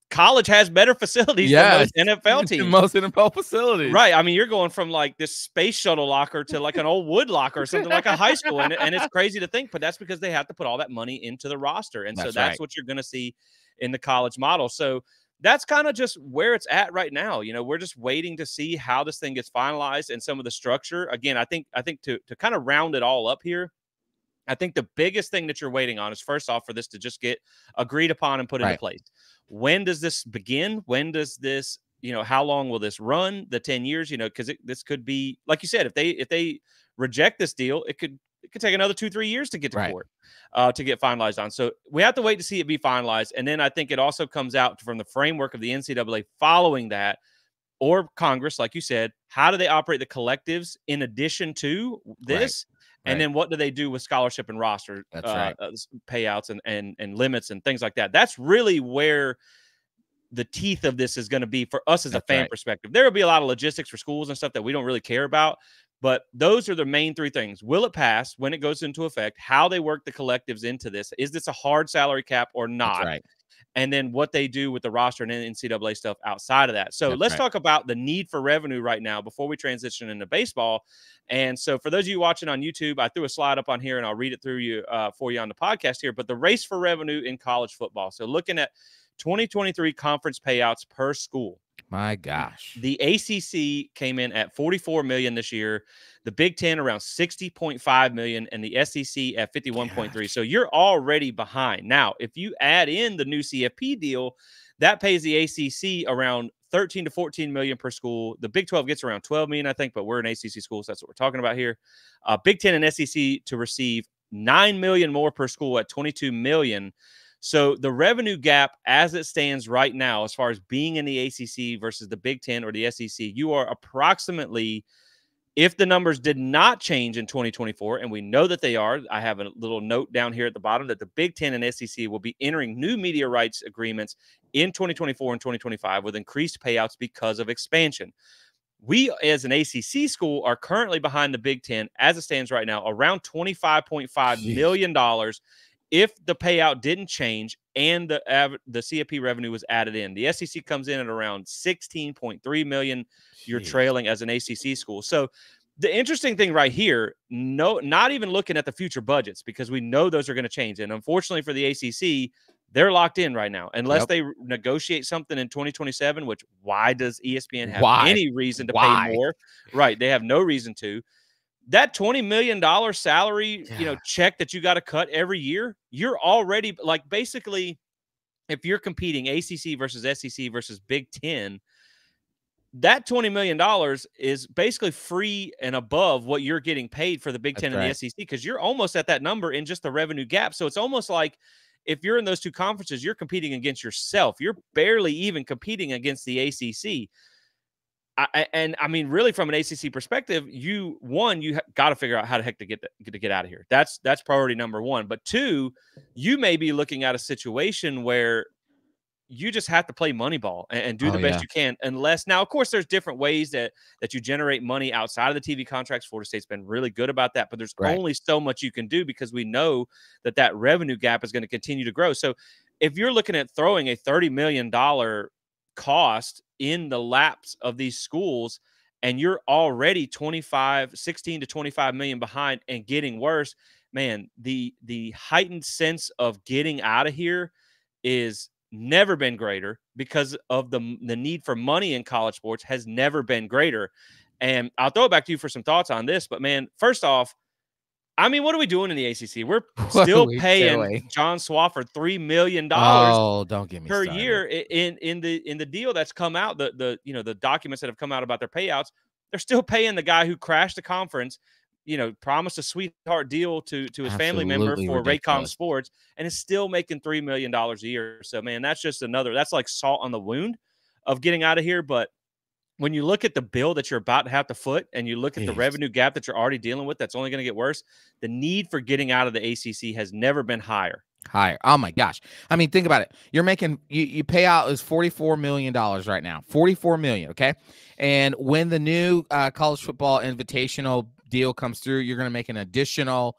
college has better facilities than most NFL teams. Most NFL facilities. Right. I mean, you're going from like this space shuttle locker to like an old wood locker or something like a high school. And it's crazy to think, but that's because they have to put all that money into the roster. And that's what you're going to see in the college model. So that's kind of just where it's at right now. We're just waiting to see how this thing gets finalized and some of the structure. Again, I think to kind of round it all up here, I think the biggest thing that you're waiting on is, first off, for this to just get agreed upon and put into place. When does this begin? When does this, how long will this run? The 10 years, because this could be, like you said, if they reject this deal, it could take another 2-3 years to get to court, to get finalized on. So we have to wait to see it be finalized. And then I think it also comes out from the framework of the NCAA following that, or Congress, like you said, how do they operate the collectives in addition to this? And then what do they do with scholarship and roster payouts and limits and things like that? That's really where the teeth of this is going to be for us as a fan perspective. There will be a lot of logistics for schools and stuff that we don't really care about, but those are the main three things. Will it pass when it goes into effect? How they work the collectives into this? Is this a hard salary cap or not? And then what they do with the roster and NCAA stuff outside of that. So let's talk about the need for revenue right now before we transition into baseball. And so for those of you watching on YouTube, I threw a slide up on here and I'll read it through you for you on the podcast here. But the race for revenue in college football. So looking at 2023 conference payouts per school. My gosh. The ACC came in at $44 million this year. The Big Ten around $60.5 million, and the SEC at $51.3. So you're already behind. Now, if you add in the new CFP deal, that pays the ACC around $13 to $14 million per school. The Big 12 gets around $12 million, I think, but we're an ACC school, so that's what we're talking about here. Big Ten and SEC to receive $9 million more per school at $22 million. So the revenue gap as it stands right now, as far as being in the ACC versus the Big Ten or the SEC, you are approximately, if the numbers did not change in 2024, and we know that they are, I have a little note down here at the bottom that the Big Ten and SEC will be entering new media rights agreements in 2024 and 2025 with increased payouts because of expansion. We, as an ACC school, are currently behind the Big Ten as it stands right now, around $25.5 million if the payout didn't change and the CFP revenue was added in. The SEC comes in at around $16.3 million. You're trailing as an ACC school. So the interesting thing right here, not even looking at the future budgets, because we know those are going to change. And unfortunately for the ACC, they're locked in right now. Unless they negotiate something in 2027, which why does ESPN have any reason to pay more? Right. They have no reason to. That $20 million salary, check that you got to cut every year, you're already like, basically, if you're competing ACC versus SEC versus Big Ten, that $20 million is basically free and above what you're getting paid for the Big Ten and the SEC, because you're almost at that number in just the revenue gap. So it's almost like if you're in those two conferences, you're competing against yourself. You're barely even competing against the ACC. I mean, really, from an ACC perspective, you got to figure out how the heck to get out of here. That's priority number one. But two, you may be looking at a situation where you just have to play Moneyball and do the best you can. Unless, now, of course, there's different ways that you generate money outside of the TV contracts. Florida State's been really good about that, but there's only so much you can do, because we know that revenue gap is going to continue to grow. So if you're looking at throwing a $30 million cost in the laps of these schools, and you're already 16 to 25 million behind and getting worse, man, the heightened sense of getting out of here is never been greater, because of the need for money in college sports has never been greater. And I'll throw it back to you for some thoughts on this. But man, first off, I mean, what are we doing in the ACC? We're still paying John Swofford $3 million don't get me per started. year in the deal that's come out. The documents that have come out about their payouts, they're still paying the guy who crashed the conference, promised a sweetheart deal to his family member for Raycom Sports, and is still making $3 million a year. So man, that's just that's like salt on the wound of getting out of here. But when you look at the bill that you're about to have to foot, and you look at the revenue gap that you're already dealing with, that's only going to get worse. The need for getting out of the ACC has never been higher. Oh my gosh. I mean, think about it. You're making, you pay out is $44 million right now, $44 million. Okay. And when the new college football invitational deal comes through, you're going to make an additional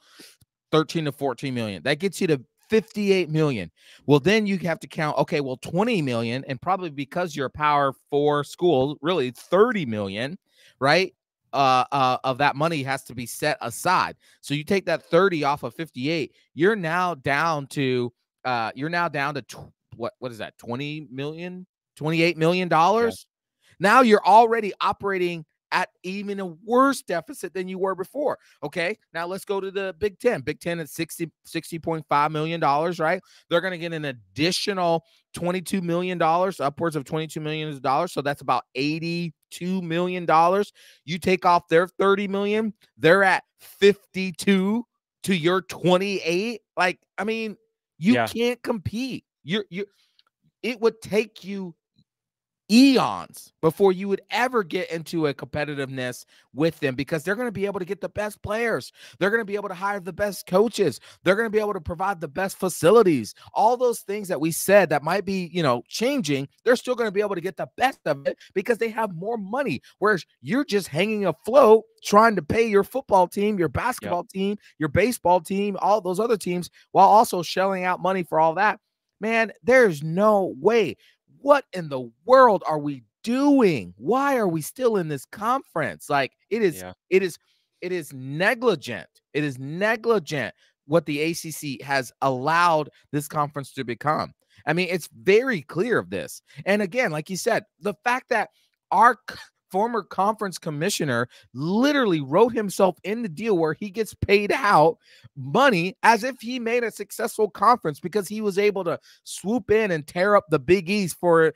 13 to 14 million. That gets you to 58 million. Well, then you have to count, okay, well, 20 million, and probably because you're a Power 4 school, really 30 million, right? Of that money has to be set aside. So you take that 30 off of 58, you're now down to what is that? 20 million, $28 million. Now you're already operating at even a worse deficit than you were before. Okay, now let's go to the Big Ten. Big Ten at $60.5 million, right? They're going to get an additional $22 million, upwards of $22 million. So that's about $82 million. You take off their $30 million, they're at 52 to your 28. Like, I mean, you can't compete. It would take you eons before you would ever get into a competitiveness with them, because they're going to be able to get the best players. They're going to be able to hire the best coaches. They're going to be able to provide the best facilities. All those things that we said that might be, changing, they're still going to be able to get the best of it because they have more money. Whereas you're just hanging afloat trying to pay your football team, your basketball team, your baseball team, all those other teams, while also shelling out money for all that. Man, there's no way. What in the world are we doing? Why are we still in this conference? Like, it is negligent. It is negligent what the ACC has allowed this conference to become. I mean, it's very clear of this. And again, like you said, the fact that our former conference commissioner literally wrote himself in the deal where he gets paid out money as if he made a successful conference because he was able to swoop in and tear up the Big East for,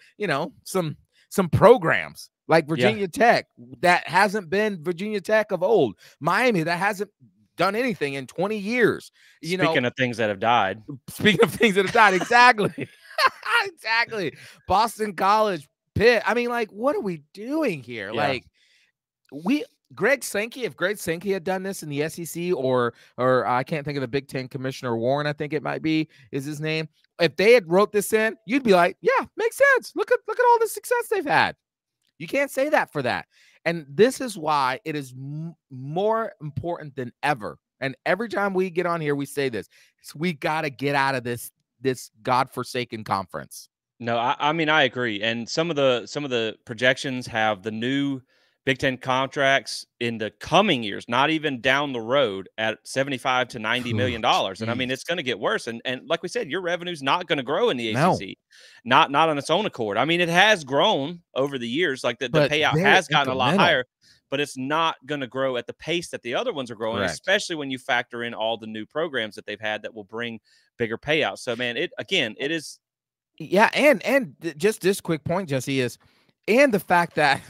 some programs like Virginia Tech that hasn't been Virginia Tech of old. Miami that hasn't done anything in 20 years. Speaking of things that have died. Speaking of things that have died, exactly. Exactly. Boston College, Pitt. I mean, like, what are we doing here? Yeah. Like, Greg Sankey, if Greg Sankey had done this in the SEC, or I can't think of the Big Ten commissioner, Warren, I think it might be, is his name. If they had wrote this in, you'd be like, yeah, makes sense. Look at all the success they've had. You can't say that for that. And this is why it is more important than ever. And every time we get on here, we say this: we got to get out of this godforsaken conference. No, I mean, I agree. And some of the projections have the new Big Ten contracts in the coming years, not even down the road, at $75 to $90 million. And I mean, it's going to get worse. And like we said, your revenue's not going to grow in the ACC, not on its own accord. I mean, it has grown over the years. Like the payout has gotten a lot higher, but it's not going to grow at the pace that the other ones are growing, especially when you factor in all the new programs that they've had that will bring bigger payouts. So, man, it is. Yeah, and just this quick point, Jesse, is, and the fact that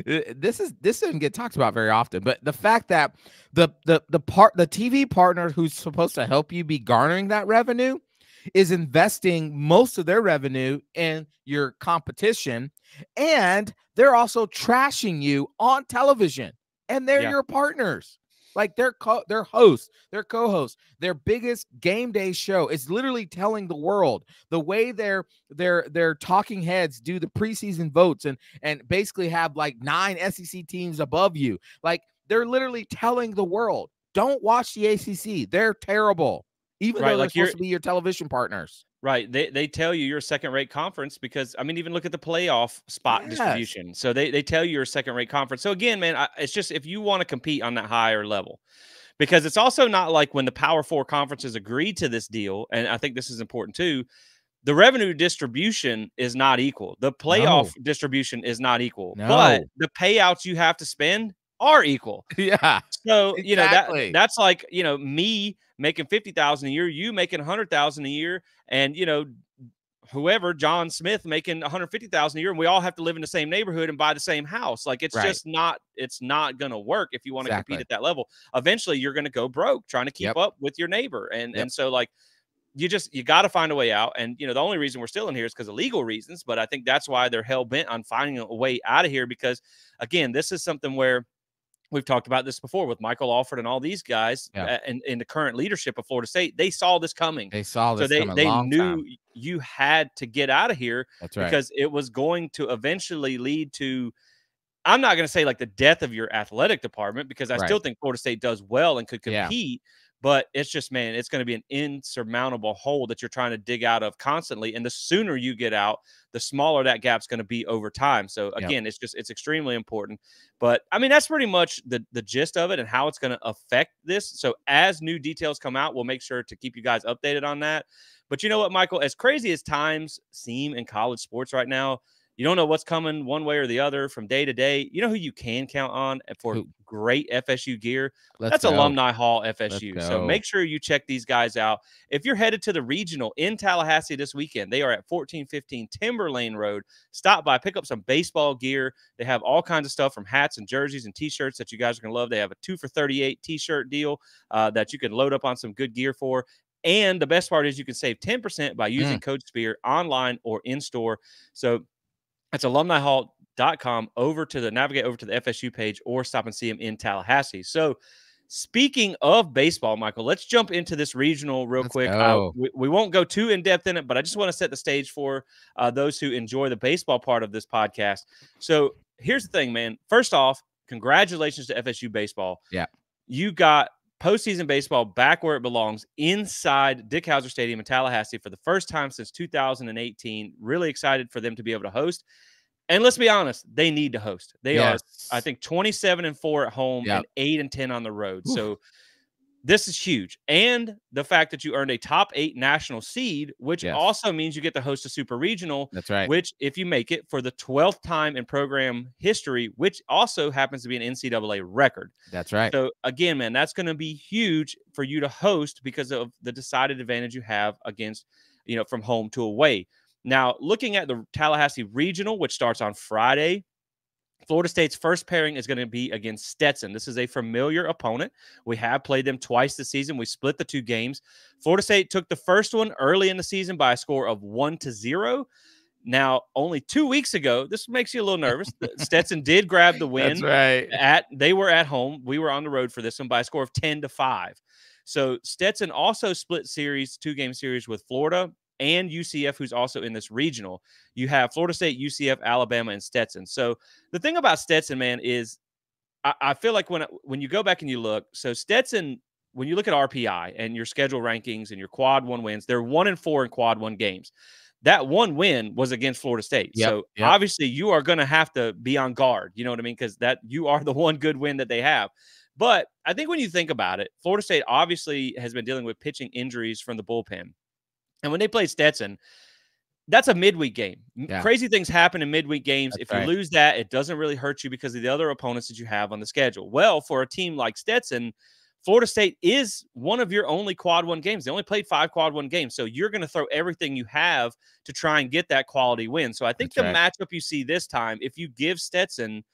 this doesn't get talked about very often, but the fact that the TV partner who's supposed to help you be garnering that revenue is investing most of their revenue in your competition, and they're also trashing you on television, and they're your partners. Like their hosts, their co-hosts, their biggest game day show is literally telling the world the way their talking heads do the preseason votes and basically have like 9 SEC teams above you. Like they're literally telling the world, don't watch the ACC. They're terrible, even though they're supposed to be your television partners. Right. They tell you you're a second-rate conference because, I mean, even look at the playoff spot distribution. So they tell you you're a second-rate conference. So, again, man, it's just if you want to compete on that higher level, because it's also not like when the Power 4 conferences agreed to this deal, and I think this is important too, the revenue distribution is not equal. The playoff distribution is not equal. But the payouts you have to spend are equal. Yeah. So, that's like, me making $50,000 a year, you making $100,000 a year, and, whoever, John Smith, making $150,000 a year, and we all have to live in the same neighborhood and buy the same house. Like it's just not, it's not going to work if you want to compete at that level. Eventually you're going to go broke trying to keep up with your neighbor. And so like, you got to find a way out. And, the only reason we're still in here is because of legal reasons, but I think that's why they're hell bent on finding a way out of here. Because again, this is something where we've talked about this before with Michael Alford and all these guys in the current leadership of Florida State. They saw this coming. They saw this coming. They knew you had to get out of here because it was going to eventually lead to, I'm not going to say like the death of your athletic department, because I still think Florida State does well and could compete. But it's just, man, it's going to be an insurmountable hole that you're trying to dig out of constantly. And the sooner you get out, the smaller that gap's going to be over time. So again, it's extremely important. But I mean, that's pretty much the gist of it and how it's going to affect this. So as new details come out, we'll make sure to keep you guys updated on that. But you know what, Michael, as crazy as times seem in college sports right now, you don't know what's coming one way or the other from day to day. You know who you can count on for great FSU gear? That's Alumni Hall FSU. So make sure you check these guys out. If you're headed to the regional in Tallahassee this weekend, they are at 1415 Timber Lane Road. Stop by, pick up some baseball gear. They have all kinds of stuff from hats and jerseys and T-shirts that you guys are going to love. They have a 2 for $38 T-shirt deal that you can load up on some good gear for. And the best part is you can save 10% by using code SPEAR online or in store. So that's alumnihall.com, navigate over to the FSU page or stop and see them in Tallahassee. So speaking of baseball, Michael, let's jump into this regional real quick. We won't go too in depth in it, but I just want to set the stage for those who enjoy the baseball part of this podcast. So here's the thing, man. First off, congratulations to FSU baseball. Yeah. You got postseason baseball back where it belongs, inside Dick Howser Stadium in Tallahassee for the first time since 2018. Really excited for them to be able to host. And let's be honest, they need to host. They are, I think, 27-4 at home and 8-10 on the road. Oof. So this is huge. And the fact that you earned a top 8 national seed, which also means you get to host a super regional. That's right. Which, if you make it for the 12th time in program history, which also happens to be an NCAA record. That's right. So again, man, that's going to be huge for you to host because of the decided advantage you have against, from home to away. Now, looking at the Tallahassee Regional, which starts on Friday, Florida State's first pairing is going to be against Stetson. This is a familiar opponent. We have played them twice this season. We split the 2 games. Florida State took the first one early in the season by a score of 1-0. Now, only 2 weeks ago, this makes you a little nervous. Stetson did grab the win. That's right. They were at home. We were on the road for this one by a score of 10-5. So Stetson also split 2-game series with Florida and UCF, who's also in this regional. You have Florida State, UCF, Alabama, and Stetson. So the thing about Stetson, man, is I feel like when you go back and you look, so Stetson, when you look at RPI and your schedule rankings and your quad 1 wins, they're 1-4 in quad 1 games. That one win was against Florida State. So obviously you are going to have to be on guard. You know what I mean? Because that you are the one good win that they have. But I think when you think about it, Florida State obviously has been dealing with pitching injuries from the bullpen. And when they played Stetson, that's a midweek game. Crazy things happen in midweek games. If you lose that, it doesn't really hurt you because of the other opponents that you have on the schedule. Well, for a team like Stetson, Florida State is one of your only quad 1 games. They only played 5 quad 1 games. So you're going to throw everything you have to try and get that quality win. So I think matchup you see this time, if you give Stetson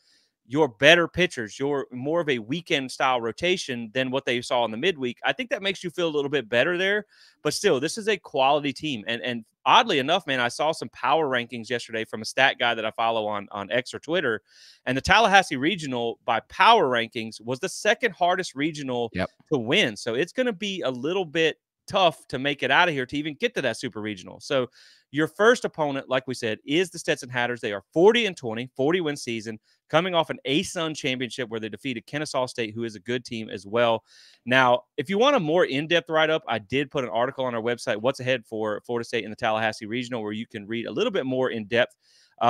your better pitchers, your more of a weekend style rotation than what they saw in the midweek, I think that makes you feel a little bit better there. But still, this is a quality team. And oddly enough, man, I saw some power rankings yesterday from a stat guy that I follow on X or Twitter. And the Tallahassee Regional, by power rankings, was the second hardest regional to win. So it's going to be a little bit tough to make it out of here to even get to that super regional. So your first opponent, like we said, is the Stetson Hatters. They are 40-20, 40-win season, coming off an ASUN championship where they defeated Kennesaw State, who is a good team as well. Now, if you want a more in-depth write-up, I did put an article on our website, What's Ahead for Florida State in the Tallahassee Regional, where you can read a little bit more in-depth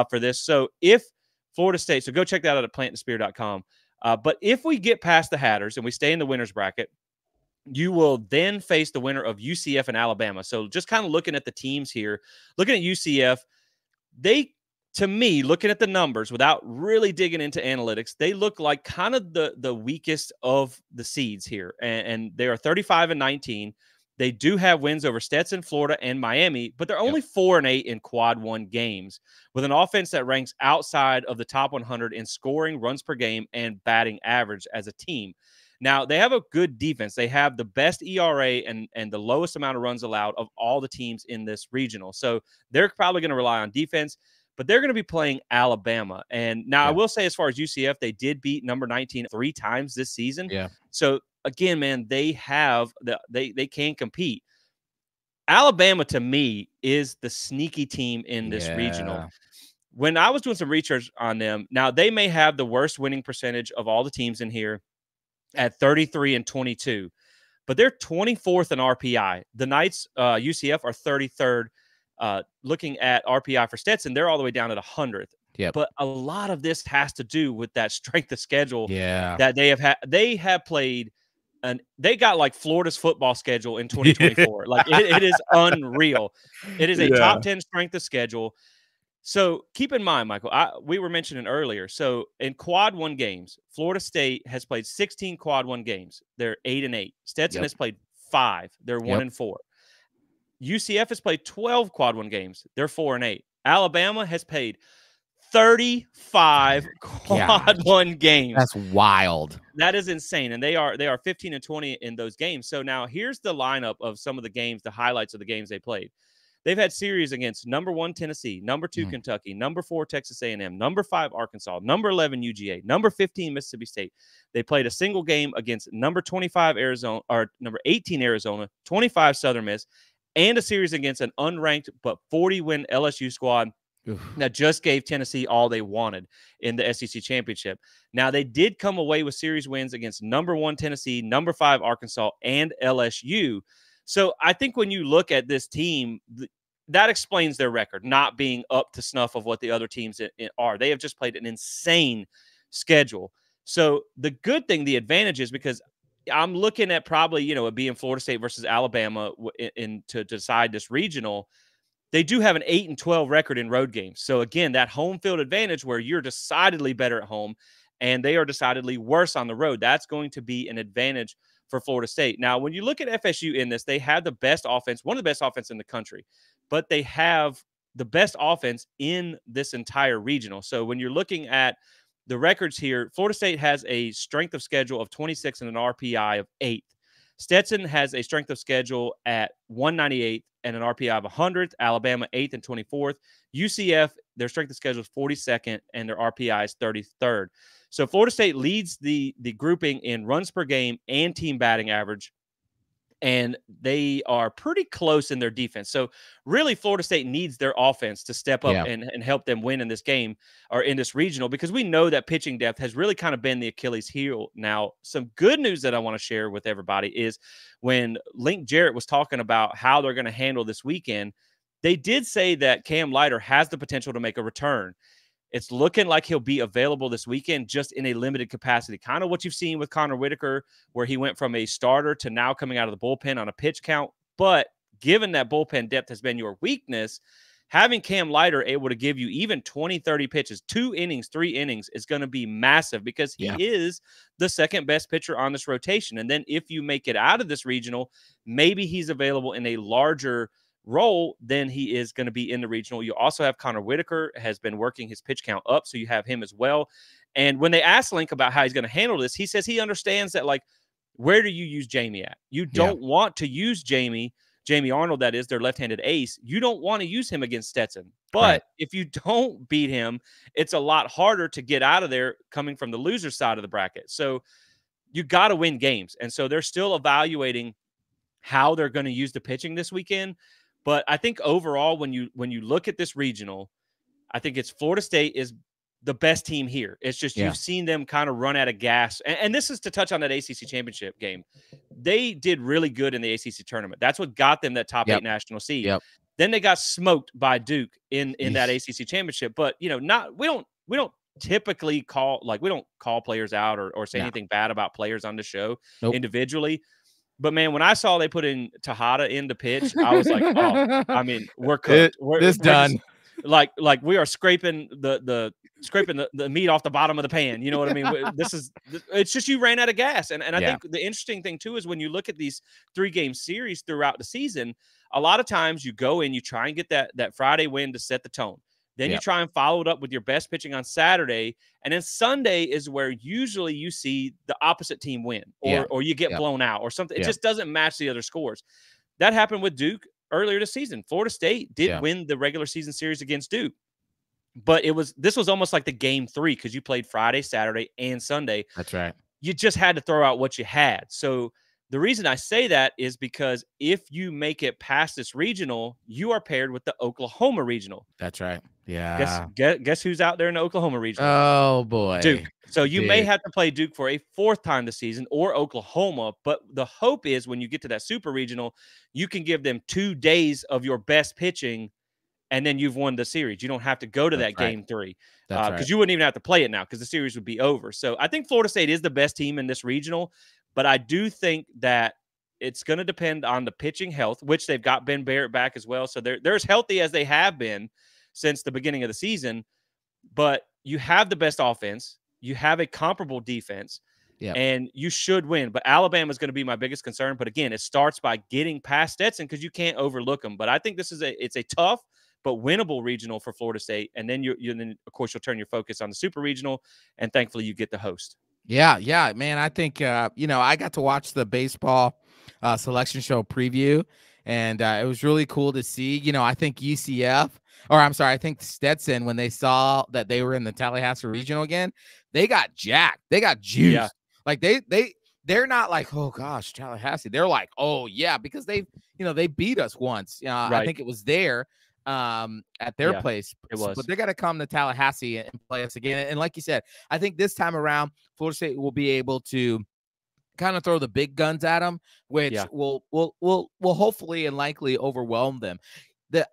for this. So if Florida State, so go check that out at plantandspirit.com. But if we get past the Hatters and we stay in the winner's bracket, you will then face the winner of UCF and Alabama. So just kind of looking at the teams here, looking at UCF, they, to me, looking at the numbers without really digging into analytics, they look like kind of the weakest of the seeds here. And they are 35-19. They do have wins over Stetson, Florida, and Miami, but they're only 4-8 in quad 1 games with an offense that ranks outside of the top 100 in scoring, runs per game, and batting average as a team. Now, they have a good defense. They have the best ERA and the lowest amount of runs allowed of all the teams in this regional. So they're probably going to rely on defense, but they're going to be playing Alabama. And now I will say, as far as UCF, they did beat number 19 3 times this season. So again, man, they can compete. Alabama, to me, is the sneaky team in this regional. When I was doing some research on them, now they may have the worst winning percentage of all the teams in here at 33-22, but they're 24th in RPI. The Knights, UCF, are 33rd. Looking at RPI for Stetson, they're all the way down at 100th. But a lot of this has to do with that strength of schedule that they have had. They have played, and they got like Florida's football schedule in 2024. Like it is unreal. It is a top 10 strength of schedule. So keep in mind, Michael, we were mentioning earlier. So in quad 1 games, Florida State has played 16 quad 1 games. They're 8-8. Stetson has played 5. They're 1-4. UCF has played 12 quad 1 games. They're 4-8. Alabama has played 35 quad 1 games. That's wild. That is insane. And they are 15-20 in those games. So now here's the lineup of some of the games, the highlights of the games they played. They've had series against number 1 Tennessee, number 2 Kentucky, number 4 Texas A&M, number 5 Arkansas, number 11 UGA, number 15 Mississippi State. They played a single game against number 25 Arizona, or number 18 Arizona, 25 Southern Miss, and a series against an unranked but 40-win LSU squad that just gave Tennessee all they wanted in the SEC championship. Now, they did come away with series wins against number 1 Tennessee, number 5 Arkansas, and LSU. So I think when you look at this team, that explains their record not being up to snuff of what the other teams are. They have just played an insane schedule. So the good thing, the advantage is, because I'm looking at probably, it being Florida State versus Alabama to decide this regional. They do have an 8-12 record in road games. So again, that home field advantage where you're decidedly better at home and they are decidedly worse on the road, that's going to be an advantage for Florida State. Now, when you look at FSU in this, they have the best offense, one of the best offense in the country, but they have the best offense in this entire regional. So when you're looking at the records here, Florida State has a strength of schedule of 26 and an RPI of 8th. Stetson has a strength of schedule at 198 and an RPI of 100th. Alabama 8th and 24th. UCF, their strength of schedule is 42nd and their RPI is 33rd. So Florida State leads the grouping in runs per game and team batting average, and they are pretty close in their defense. So really, Florida State needs their offense to step up and help them win in this game or in this regional, because we know that pitching depth has really kind of been the Achilles heel. Now, some good news that I want to share with everybody is when Link Jarrett was talking about how they're going to handle this weekend, they did say that Cam Leiter has the potential to make a return. It's looking like he'll be available this weekend, just in a limited capacity. Kind of what you've seen with Connor Whitaker, where he went from a starter to now coming out of the bullpen on a pitch count. But given that bullpen depth has been your weakness, having Cam Leiter able to give you even 20, 30 pitches, 2 innings, 3 innings is going to be massive, because he is the second best pitcher on this rotation. And then if you make it out of this regional, maybe he's available in a larger role than he is going to be in the regional. You also have Connor Whitaker has been working his pitch count up, so you have him as well. And when they asked Link about how he's going to handle this, he says he understands that, like, where do you use Jamie at? You don't want to use Jamie Arnold, that is their left-handed ace. You don't want to use him against Stetson. But if you don't beat him, it's a lot harder to get out of there coming from the loser side of the bracket. So you got to win games. And so they're still evaluating how they're going to use the pitching this weekend. But I think overall, when you look at this regional, I think it's Florida State is the best team here. It's just you've seen them kind of run out of gas. And this is to touch on that ACC championship game. They did really good in the ACC tournament. That's what got them that top 8 national seed. Then they got smoked by Duke in that ACC championship. But, we don't typically call players out or say anything bad about players on the show individually. But, man, when I saw they put in Tejada in the pitch, I was like, oh, I mean, we're cooked. We're done. Like we are scraping the meat off the bottom of the pan. You know what I mean? It's just you ran out of gas. And I think the interesting thing, too, is when you look at these 3-game series throughout the season, a lot of times you go in, you try and get that Friday win to set the tone. Then you try and follow it up with your best pitching on Saturday. And then Sunday is where usually you see the opposite team win or you get blown out or something. It just doesn't match the other scores. That happened with Duke earlier this season. Florida State did win the regular season series against Duke. But this was almost like the game 3, because you played Friday, Saturday, and Sunday. That's right. You just had to throw out what you had. So the reason I say that is because if you make it past this regional, you are paired with the Oklahoma regional. That's right. Yeah. Guess who's out there in the Oklahoma regional? Oh, boy. Duke. So you may have to play Duke for a 4th time this season, or Oklahoma. But the hope is when you get to that super regional, you can give them 2 days of your best pitching, and then you've won the series. You don't have to go to that game 3, because you wouldn't even have to play it now, because the series would be over. So I think Florida State is the best team in this regional, but I do think that it's going to depend on the pitching health, which they've got Ben Barrett back as well. So they're as healthy as they have been since the beginning of the season. But you have the best offense. You have a comparable defense, and you should win. But Alabama is going to be my biggest concern. But again, it starts by getting past Stetson, because you can't overlook them. But I think it's a tough but winnable regional for Florida State. And then then of course you'll turn your focus on the super regional, and thankfully you get the host. Yeah, man. I think I got to watch the baseball selection show preview, and it was really cool to see. I think I think Stetson, when they saw that they were in the Tallahassee regional again, they got jacked. They got juiced. Yeah. Like they're not like, oh gosh, Tallahassee. They're like, oh yeah, because they beat us once. I think it was there at their place. It was. But they got to come to Tallahassee and play us again. And like you said, I think this time around, Florida State will be able to kind of throw the big guns at them, which will hopefully and likely overwhelm them.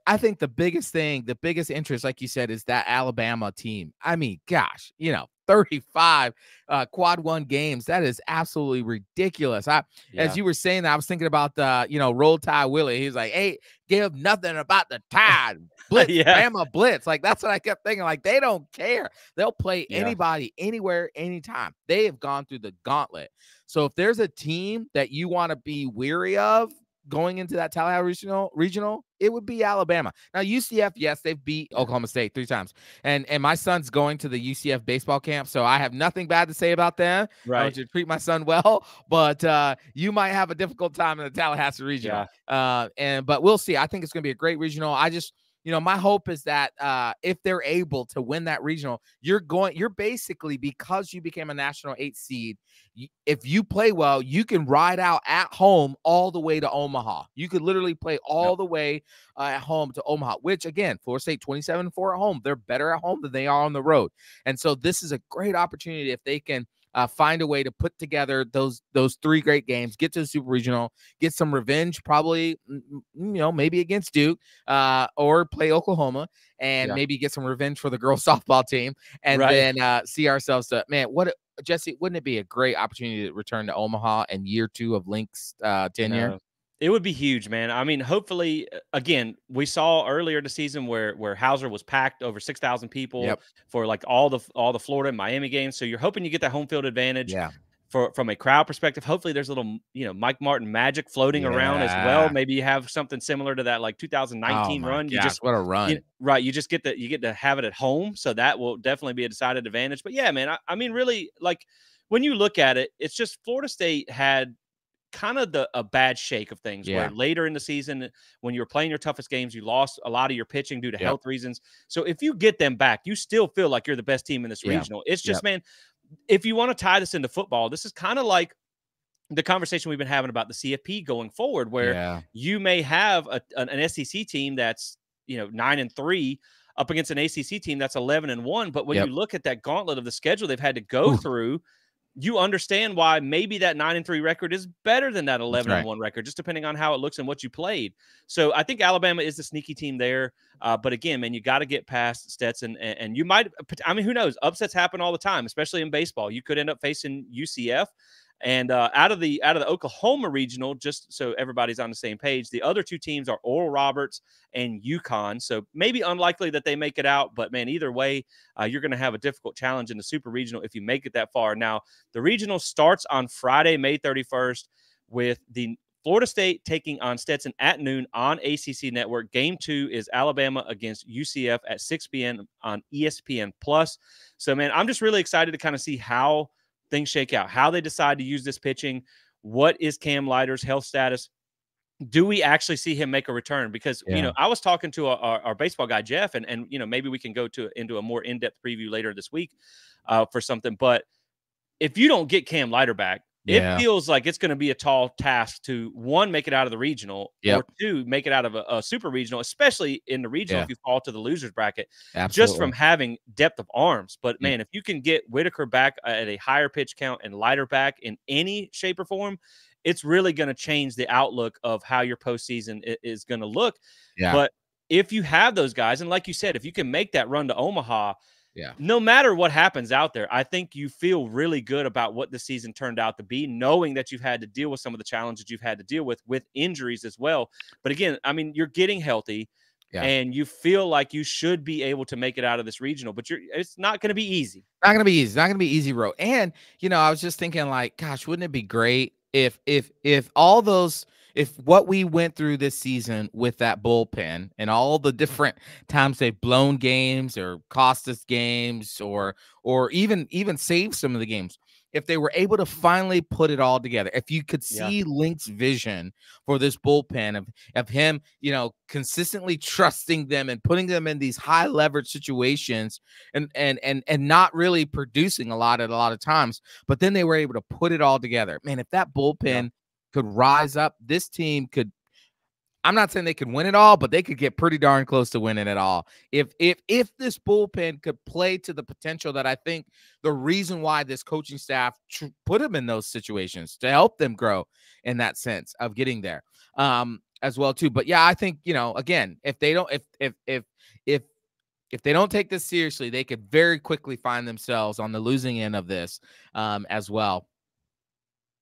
I think the biggest interest, like you said, is that Alabama team. I mean, gosh, 35 quad 1 games. That is absolutely ridiculous. As you were saying that, I was thinking about Roll Tide Willie. He's like, hey, give nothing about the Tide. Blitz, Bama blitz. Like, that's what I kept thinking. Like, they don't care. They'll play anybody, anywhere, anytime. They have gone through the gauntlet. So if there's a team that you want to be weary of, going into that Tallahassee regional, it would be Alabama. Now UCF, yes, they've beat Oklahoma State 3 times, and my son's going to the UCF baseball camp, so I have nothing bad to say about them. Right. I want you to treat my son well, but you might have a difficult time in the Tallahassee regional. But we'll see. I think it's going to be a great regional. I just, my hope is that if they're able to win that regional, you're basically, because you became a national 8 seed, if you play well, you can ride out at home all the way to Omaha. You could literally play all the way at home to Omaha, which, again, Florida State 27-4 at home. They're better at home than they are on the road. And so this is a great opportunity if they can find a way to put together those 3 great games, get to the Super Regional, get some revenge, probably, maybe against Duke, or play Oklahoma, and maybe get some revenge for the girls softball team, and then see ourselves to, man, Jesse, wouldn't it be a great opportunity to return to Omaha in year 2 of Link's tenure? It would be huge, man. I mean, hopefully, again, we saw earlier this season where Hauser was packed, over 6,000 people for like all the Florida and Miami games. So you're hoping you get that home field advantage. From a crowd perspective. Hopefully there's a little, Mike Martin magic floating around as well. Maybe you have something similar to that, like 2019 run. You just, what a run. You just get to have it at home. So that will definitely be a decided advantage. But yeah, man, I mean, really, like, when you look at it, it's just Florida State had kind of a bad shake of things where later in the season, when you were playing your toughest games, you lost a lot of your pitching due to health reasons. So if you get them back, you still feel like you're the best team in this regional. It's just, man, if you want to tie this into football, this is kind of like the conversation we've been having about the CFP going forward, where you may have an SEC team that's, 9-3 up against an ACC team that's 11-1. But when you look at that gauntlet of the schedule they've had to go through, you understand why maybe that 9-3 record is better than that 11-1 record, just depending on how it looks and what you played. So I think Alabama is the sneaky team there. But again, man, you got to get past Stetson, and you might, I mean, who knows? Upsets happen all the time, especially in baseball. You could end up facing UCF. And out of the Oklahoma regional, just so everybody's on the same page, the other 2 teams are Oral Roberts and UConn. So maybe unlikely that they make it out, but man, either way, you're going to have a difficult challenge in the super regional if you make it that far. Now, the regional starts on Friday, May 31st, with the Florida State taking on Stetson at noon on ACC Network. Game 2 is Alabama against UCF at 6 p.m. on ESPN+. So, man, I'm just really excited to kind of see how things shake out, how they decide to use this pitching. What is Cam Leiter's health status? Do we actually see him make a return? Because, I was talking to our baseball guy, Jeff, and maybe we can go into a more in-depth preview later this week for something. But if you don't get Cam Leiter back, it feels like it's going to be a tall task to, 1, make it out of the regional, or 2, make it out of a super regional, especially in the regional if you fall to the losers bracket, just from having depth of arms. But, man, if you can get Whitaker back at a higher pitch count and Leiter back in any shape or form, it's really going to change the outlook of how your postseason is going to look. But if you have those guys, and like you said, if you can make that run to Omaha, no matter what happens out there, I think you feel really good about what the season turned out to be, knowing that you've had to deal with some of the challenges you've had to deal with injuries as well. But again, I mean, you're getting healthy and you feel like you should be able to make it out of this regional, but it's not going to be easy. Not going to be easy. It's not going to be easy road. And, I was just thinking, like, gosh, wouldn't it be great if what we went through this season with that bullpen and all the different times they've blown games or cost us games or even saved some of the games, if they were able to finally put it all together, if you could see Link's vision for this bullpen of him, consistently trusting them and putting them in these high leverage situations and not really producing a lot of times, but then they were able to put it all together. Man, if that bullpen could rise up, this team could, I'm not saying they could win it all, but they could get pretty darn close to winning it all. If this bullpen could play to the potential that I think the reason why this coaching staff put them in those situations to help them grow in that sense of getting there as well too. But yeah, I think, again, if they don't, if they don't take this seriously, they could very quickly find themselves on the losing end of this as well.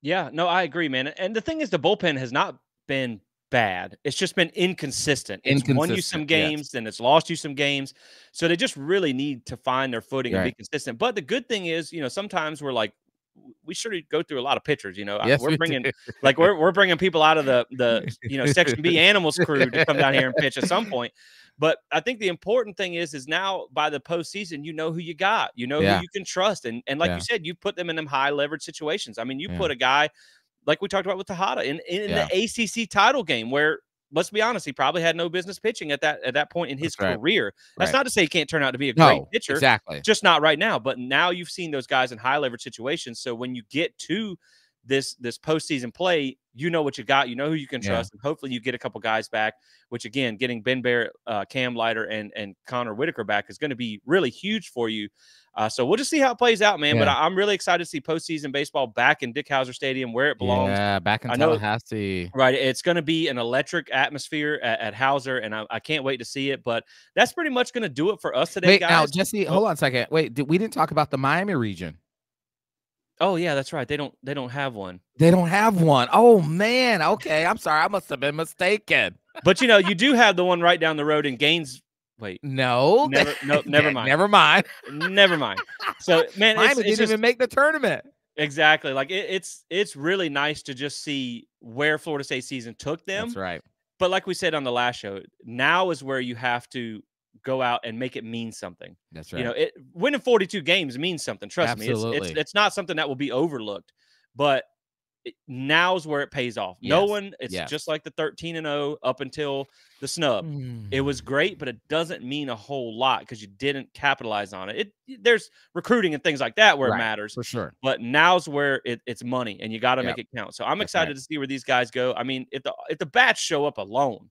Yeah, no, I agree, man. And the thing is, the bullpen has not been bad. It's just been inconsistent. It's won you some games, then it's lost you some games. So they just really need to find their footing and be consistent. But the good thing is, sometimes we're like, we sure go through a lot of pitchers. You know, Yes, we're we bringing do. we're bringing people out of the Section B animals crew to come down here and pitch at some point. But I think the important thing is now by the postseason, you know who you got, you know who you can trust, and like you said, you put them in them high leverage situations. I mean, you put a guy like we talked about with Tejada in the ACC title game where, let's be honest, he probably had no business pitching at that point in his career. That's not to say he can't turn out to be a great pitcher. Exactly. Just not right now. But now you've seen those guys in high leverage situations. So when you get to this postseason play, you know what you got. You know who you can trust. And hopefully you get a couple guys back, which, again, getting Ben Barrett, Cam Leiter, and Connor Whitaker back is going to be really huge for you. So we'll just see how it plays out, man. But I'm really excited to see postseason baseball back in Dick Howser Stadium where it belongs. Yeah, back in Tallahassee. Right. It's going to be an electric atmosphere at Howser, and I can't wait to see it. But that's pretty much going to do it for us today, guys. Now, Jesse, hold on a second. Wait, we didn't talk about the Miami region. Oh, yeah, that's right. They don't have one. They don't have one. Oh, man. Okay, I'm sorry. I must have been mistaken. But, you do have the one right down the road in Gaines. Wait. No. Never mind. Never mind. Never mind. So, man, Miami didn't even make the tournament. Exactly. Like, it's really nice to just see where Florida State season took them. That's right. But like we said on the last show, now is where you have to go out and make it mean something. That's right. Winning 42 games means something. Trust me. It's not something that will be overlooked. But now's where it pays off. Yes. No one, it's just like the 13-0 up until the snub. It was great, but it doesn't mean a whole lot because you didn't capitalize on it. There's recruiting and things like that where it matters. For sure. But now's where it's money, and you got to make it count. So I'm excited to see where these guys go. I mean, if the bats show up alone,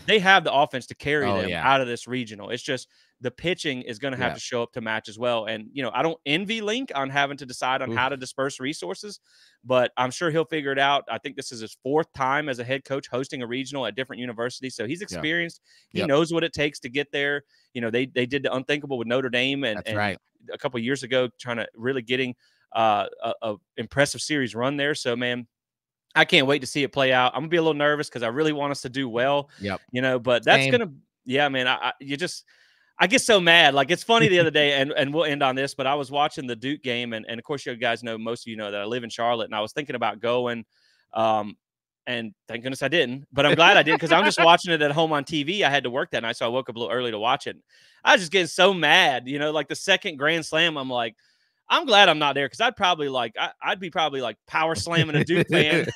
they have the offense to carry them out of this regional. It's just the pitching is going to have to show up to match as well. And, I don't envy Link on having to decide on how to disperse resources, but I'm sure he'll figure it out. I think this is his 4th time as a head coach hosting a regional at different universities. So he's experienced. He knows what it takes to get there. They did the unthinkable with Notre Dame and a couple of years ago, trying to really getting a impressive series run there. So, man, I can't wait to see it play out. I'm gonna be a little nervous because I really want us to do well. But that's man. I get so mad. Like, it's funny the other day, and we'll end on this, but I was watching the Duke game, and of course, you guys know, most of you know that I live in Charlotte, and I was thinking about going, and thank goodness I didn't, but I'm glad I didn't because I'm just watching it at home on TV. I had to work that night, so I woke up a little early to watch it. I was just getting so mad, like the second grand slam, I'm like, I'm glad I'm not there because I'd be probably power slamming a Duke fan,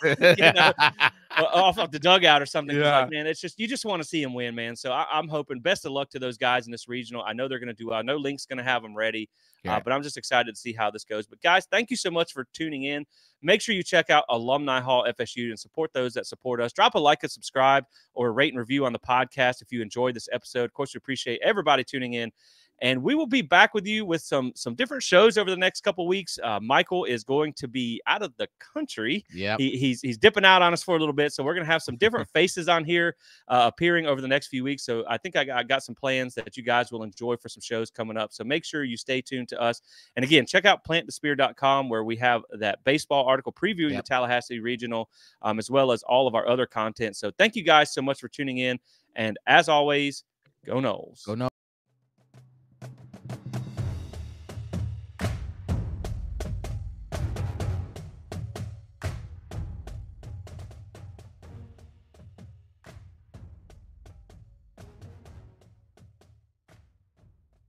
off the dugout or something. Like, man, it's just, you just want to see him win, man. So I'm hoping best of luck to those guys in this regional. I know they're going to do well. I know Link's going to have them ready, but I'm just excited to see how this goes. But guys, thank you so much for tuning in. Make sure you check out Alumni Hall FSU and support those that support us. Drop a like and subscribe or a rate and review on the podcast if you enjoyed this episode. Of course, we appreciate everybody tuning in. And we will be back with you with some different shows over the next couple of weeks. Michael is going to be out of the country. Yeah, he's dipping out on us for a little bit. So we're going to have some different faces on here appearing over the next few weeks. So I think I got some plans that you guys will enjoy for some shows coming up. So make sure you stay tuned to us. And again, check out plantthespear.com where we have that baseball article previewing the Tallahassee Regional, as well as all of our other content. So thank you guys so much for tuning in. And as always, go Noles. Go Noles.